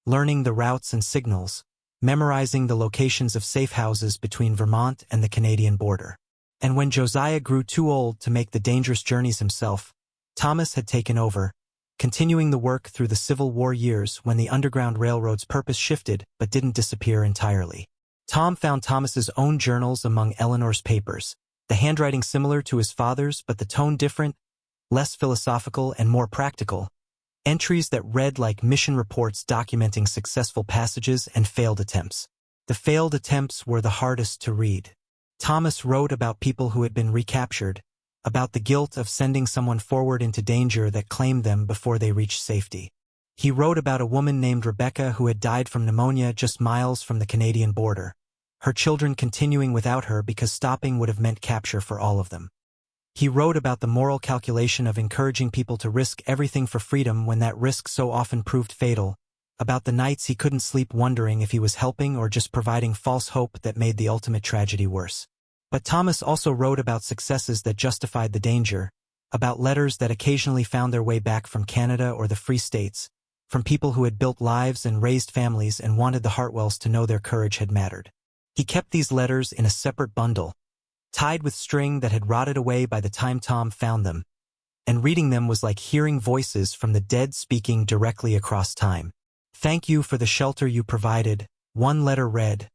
learning the routes and signals, memorizing the locations of safe houses between Vermont and the Canadian border. And when Josiah grew too old to make the dangerous journeys himself, Thomas had taken over, continuing the work through the Civil War years when the Underground Railroad's purpose shifted but didn't disappear entirely. Tom found Thomas's own journals among Eleanor's papers, the handwriting similar to his father's but the tone different, less philosophical and more practical, entries that read like mission reports documenting successful passages and failed attempts. The failed attempts were the hardest to read. Thomas wrote about people who had been recaptured, about the guilt of sending someone forward into danger that claimed them before they reached safety. He wrote about a woman named Rebecca who had died from pneumonia just miles from the Canadian border, her children continuing without her because stopping would have meant capture for all of them. He wrote about the moral calculation of encouraging people to risk everything for freedom when that risk so often proved fatal, about the nights he couldn't sleep wondering if he was helping or just providing false hope that made the ultimate tragedy worse. But Thomas also wrote about successes that justified the danger, about letters that occasionally found their way back from Canada or the Free States, from people who had built lives and raised families and wanted the Hartwells to know their courage had mattered. He kept these letters in a separate bundle, tied with string that had rotted away by the time Tom found them, and reading them was like hearing voices from the dead speaking directly across time. "Thank you for the shelter you provided," one letter read,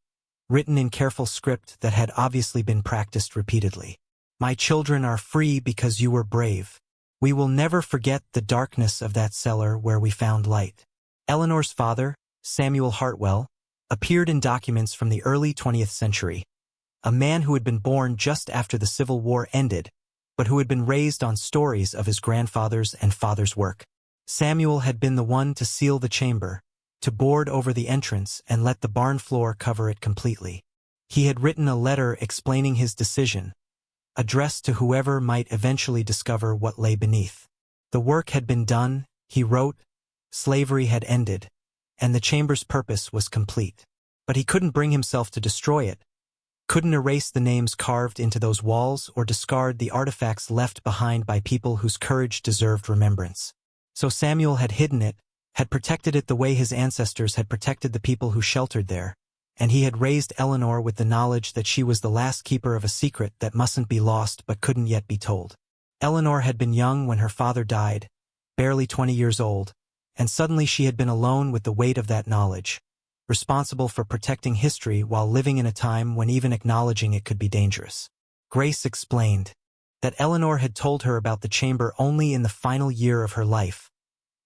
written in careful script that had obviously been practiced repeatedly. "My children are free because you were brave. We will never forget the darkness of that cellar where we found light." Eleanor's father, Samuel Hartwell, appeared in documents from the early 20th century, a man who had been born just after the Civil War ended, but who had been raised on stories of his grandfather's and father's work. Samuel had been the one to seal the chamber, to board over the entrance and let the barn floor cover it completely. He had written a letter explaining his decision, addressed to whoever might eventually discover what lay beneath. The work had been done, he wrote, slavery had ended, and the chamber's purpose was complete. But he couldn't bring himself to destroy it, couldn't erase the names carved into those walls or discard the artifacts left behind by people whose courage deserved remembrance. So Samuel had hidden it, had protected it the way his ancestors had protected the people who sheltered there, and he had raised Eleanor with the knowledge that she was the last keeper of a secret that mustn't be lost but couldn't yet be told. Eleanor had been young when her father died, barely 20 years old, and suddenly she had been alone with the weight of that knowledge, responsible for protecting history while living in a time when even acknowledging it could be dangerous. Grace explained that Eleanor had told her about the chamber only in the final year of her life,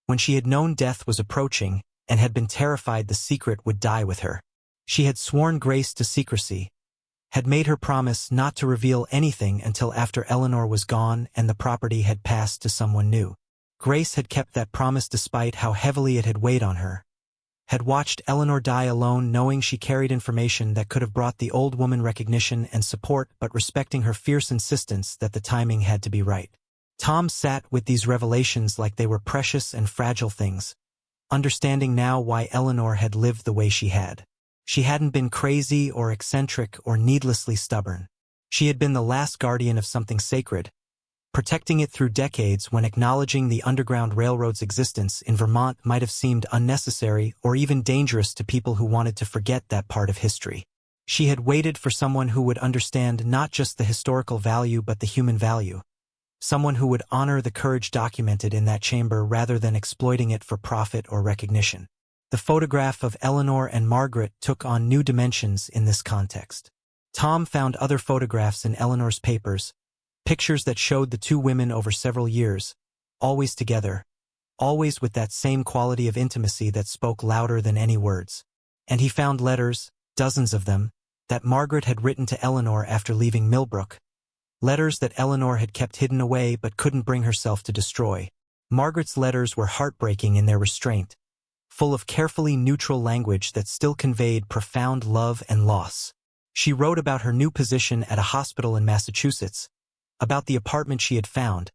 when she had known death was approaching and had been terrified the secret would die with her. She had sworn Grace to secrecy, had made her promise not to reveal anything until after Eleanor was gone and the property had passed to someone new. Grace had kept that promise despite how heavily it had weighed on her, had watched Eleanor die alone knowing she carried information that could have brought the old woman recognition and support but respecting her fierce insistence that the timing had to be right. Tom sat with these revelations like they were precious and fragile things, understanding now why Eleanor had lived the way she had. She hadn't been crazy or eccentric or needlessly stubborn. She had been the last guardian of something sacred, protecting it through decades when acknowledging the Underground Railroad's existence in Vermont might have seemed unnecessary or even dangerous to people who wanted to forget that part of history. She had waited for someone who would understand not just the historical value but the human value, someone who would honor the courage documented in that chamber rather than exploiting it for profit or recognition. The photograph of Eleanor and Margaret took on new dimensions in this context. Tom found other photographs in Eleanor's papers, pictures that showed the two women over several years, always together, always with that same quality of intimacy that spoke louder than any words. And he found letters, dozens of them, that Margaret had written to Eleanor after leaving Millbrook, letters that Eleanor had kept hidden away but couldn't bring herself to destroy. Margaret's letters were heartbreaking in their restraint, full of carefully neutral language that still conveyed profound love and loss. She wrote about her new position at a hospital in Massachusetts, about the apartment she had found,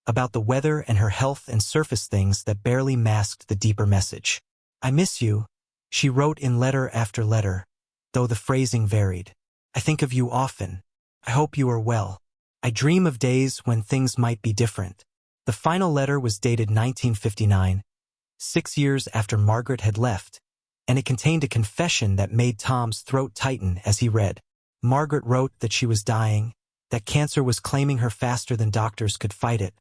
about the weather and her health and surface things that barely masked the deeper message. "I miss you," she wrote in letter after letter, though the phrasing varied. "I think of you often. I hope you are well. I dream of days when things might be different." The final letter was dated 1959, 6 years after Margaret had left, and it contained a confession that made Tom's throat tighten as he read. Margaret wrote that she was dying, that cancer was claiming her faster than doctors could fight it,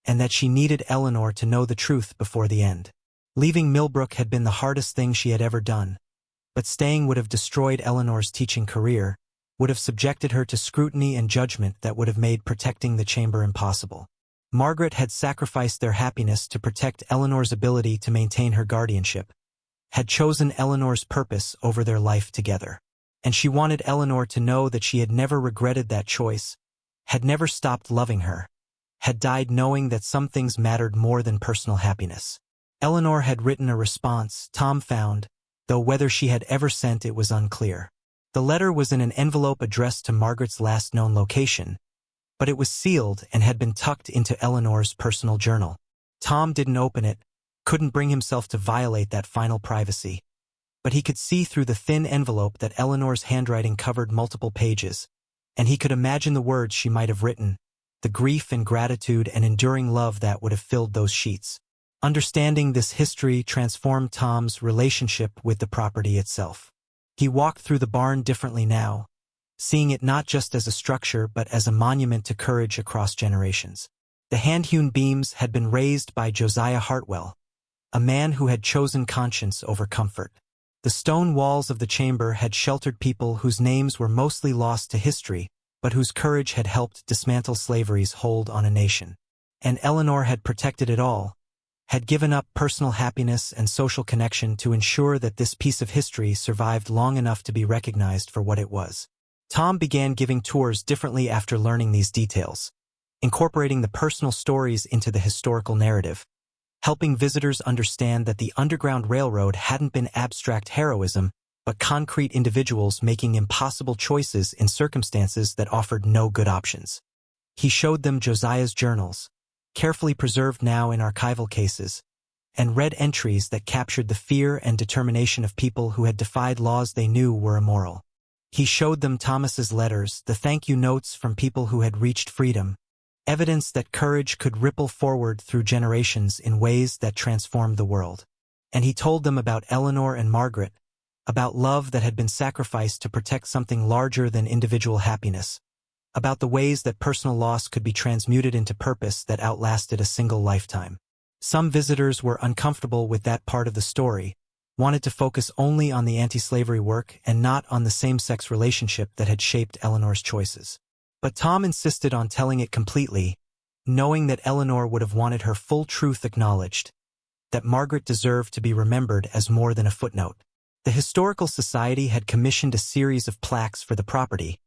and that she needed Eleanor to know the truth before the end. Leaving Millbrook had been the hardest thing she had ever done, but staying would have destroyed Eleanor's teaching career, would have subjected her to scrutiny and judgment that would have made protecting the chamber impossible. Margaret had sacrificed their happiness to protect Eleanor's ability to maintain her guardianship, had chosen Eleanor's purpose over their life together. And she wanted Eleanor to know that she had never regretted that choice, had never stopped loving her, had died knowing that some things mattered more than personal happiness. Eleanor had written a response, Tom found, though whether she had ever sent it was unclear. The letter was in an envelope addressed to Margaret's last known location, but it was sealed and had been tucked into Eleanor's personal journal. Tom didn't open it, couldn't bring himself to violate that final privacy, but he could see through the thin envelope that Eleanor's handwriting covered multiple pages, and he could imagine the words she might have written, the grief and gratitude and enduring love that would have filled those sheets. Understanding this history transformed Tom's relationship with the property itself. He walked through the barn differently now, seeing it not just as a structure but as a monument to courage across generations. The hand-hewn beams had been raised by Josiah Hartwell, a man who had chosen conscience over comfort. The stone walls of the chamber had sheltered people whose names were mostly lost to history, but whose courage had helped dismantle slavery's hold on a nation. And Eleanor had protected it all, had given up personal happiness and social connection to ensure that this piece of history survived long enough to be recognized for what it was. Tom began giving tours differently after learning these details, incorporating the personal stories into the historical narrative, helping visitors understand that the Underground Railroad hadn't been abstract heroism, but concrete individuals making impossible choices in circumstances that offered no good options. He showed them Josiah's journals, carefully preserved now in archival cases, and read entries that captured the fear and determination of people who had defied laws they knew were immoral. He showed them Thomas's letters, the thank-you notes from people who had reached freedom, evidence that courage could ripple forward through generations in ways that transformed the world. And he told them about Eleanor and Margaret, about love that had been sacrificed to protect something larger than individual happiness, about the ways that personal loss could be transmuted into purpose that outlasted a single lifetime. Some visitors were uncomfortable with that part of the story, wanted to focus only on the anti-slavery work and not on the same-sex relationship that had shaped Eleanor's choices. But Tom insisted on telling it completely, knowing that Eleanor would have wanted her full truth acknowledged, that Margaret deserved to be remembered as more than a footnote. The Historical Society had commissioned a series of plaques for the property,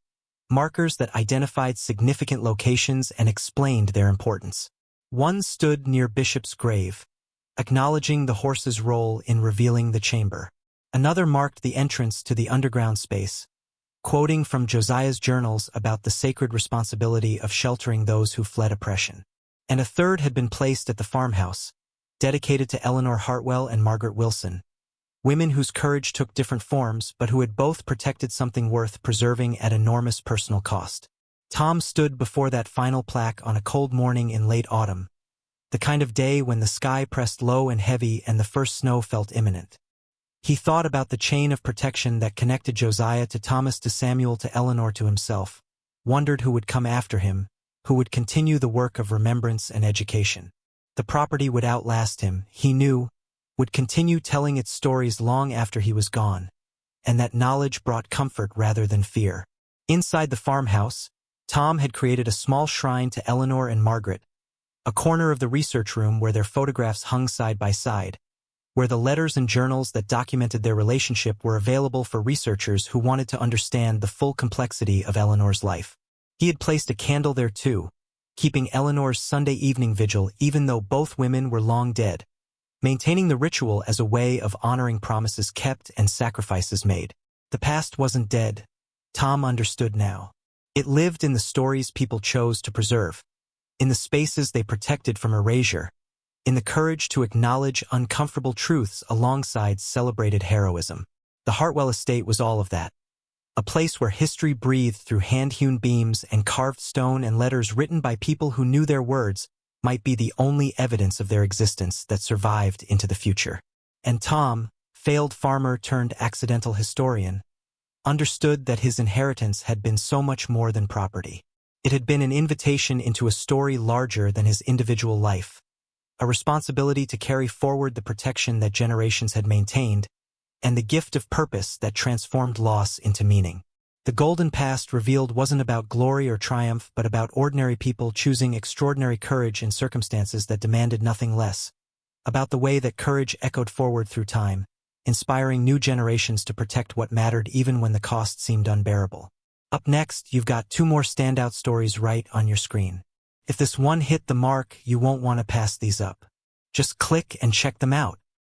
markers that identified significant locations and explained their importance. One stood near Bishop's grave, acknowledging the horse's role in revealing the chamber. Another marked the entrance to the underground space, quoting from Josiah's journals about the sacred responsibility of sheltering those who fled oppression. And a third had been placed at the farmhouse, dedicated to Eleanor Hartwell and Margaret Wilson, women whose courage took different forms but who had both protected something worth preserving at enormous personal cost. Tom stood before that final plaque on a cold morning in late autumn, the kind of day when the sky pressed low and heavy and the first snow felt imminent. He thought about the chain of protection that connected Josiah to Thomas to Samuel to Eleanor to himself, wondered who would come after him, who would continue the work of remembrance and education. The property would outlast him, he knew, would continue telling its stories long after he was gone, and that knowledge brought comfort rather than fear. Inside the farmhouse, Tom had created a small shrine to Eleanor and Margaret, a corner of the research room where their photographs hung side by side, where the letters and journals that documented their relationship were available for researchers who wanted to understand the full complexity of Eleanor's life. He had placed a candle there too, keeping Eleanor's Sunday evening vigil even though both women were long dead, maintaining the ritual as a way of honoring promises kept and sacrifices made. The past wasn't dead, Tom understood now. It lived in the stories people chose to preserve, in the spaces they protected from erasure, in the courage to acknowledge uncomfortable truths alongside celebrated heroism. The Hartwell estate was all of that. A place where history breathed through hand-hewn beams and carved stone and letters written by people who knew their words might be the only evidence of their existence that survived into the future. And Tom, failed farmer turned accidental historian, understood that his inheritance had been so much more than property. It had been an invitation into a story larger than his individual life, a responsibility to carry forward the protection that generations had maintained, and the gift of purpose that transformed loss into meaning. The golden past revealed wasn't about glory or triumph but about ordinary people choosing extraordinary courage in circumstances that demanded nothing less, about the way that courage echoed forward through time, inspiring new generations to protect what mattered even when the cost seemed unbearable. Up next, you've got 2 more standout stories right on your screen. If this one hit the mark, you won't want to pass these up. Just click and check them out.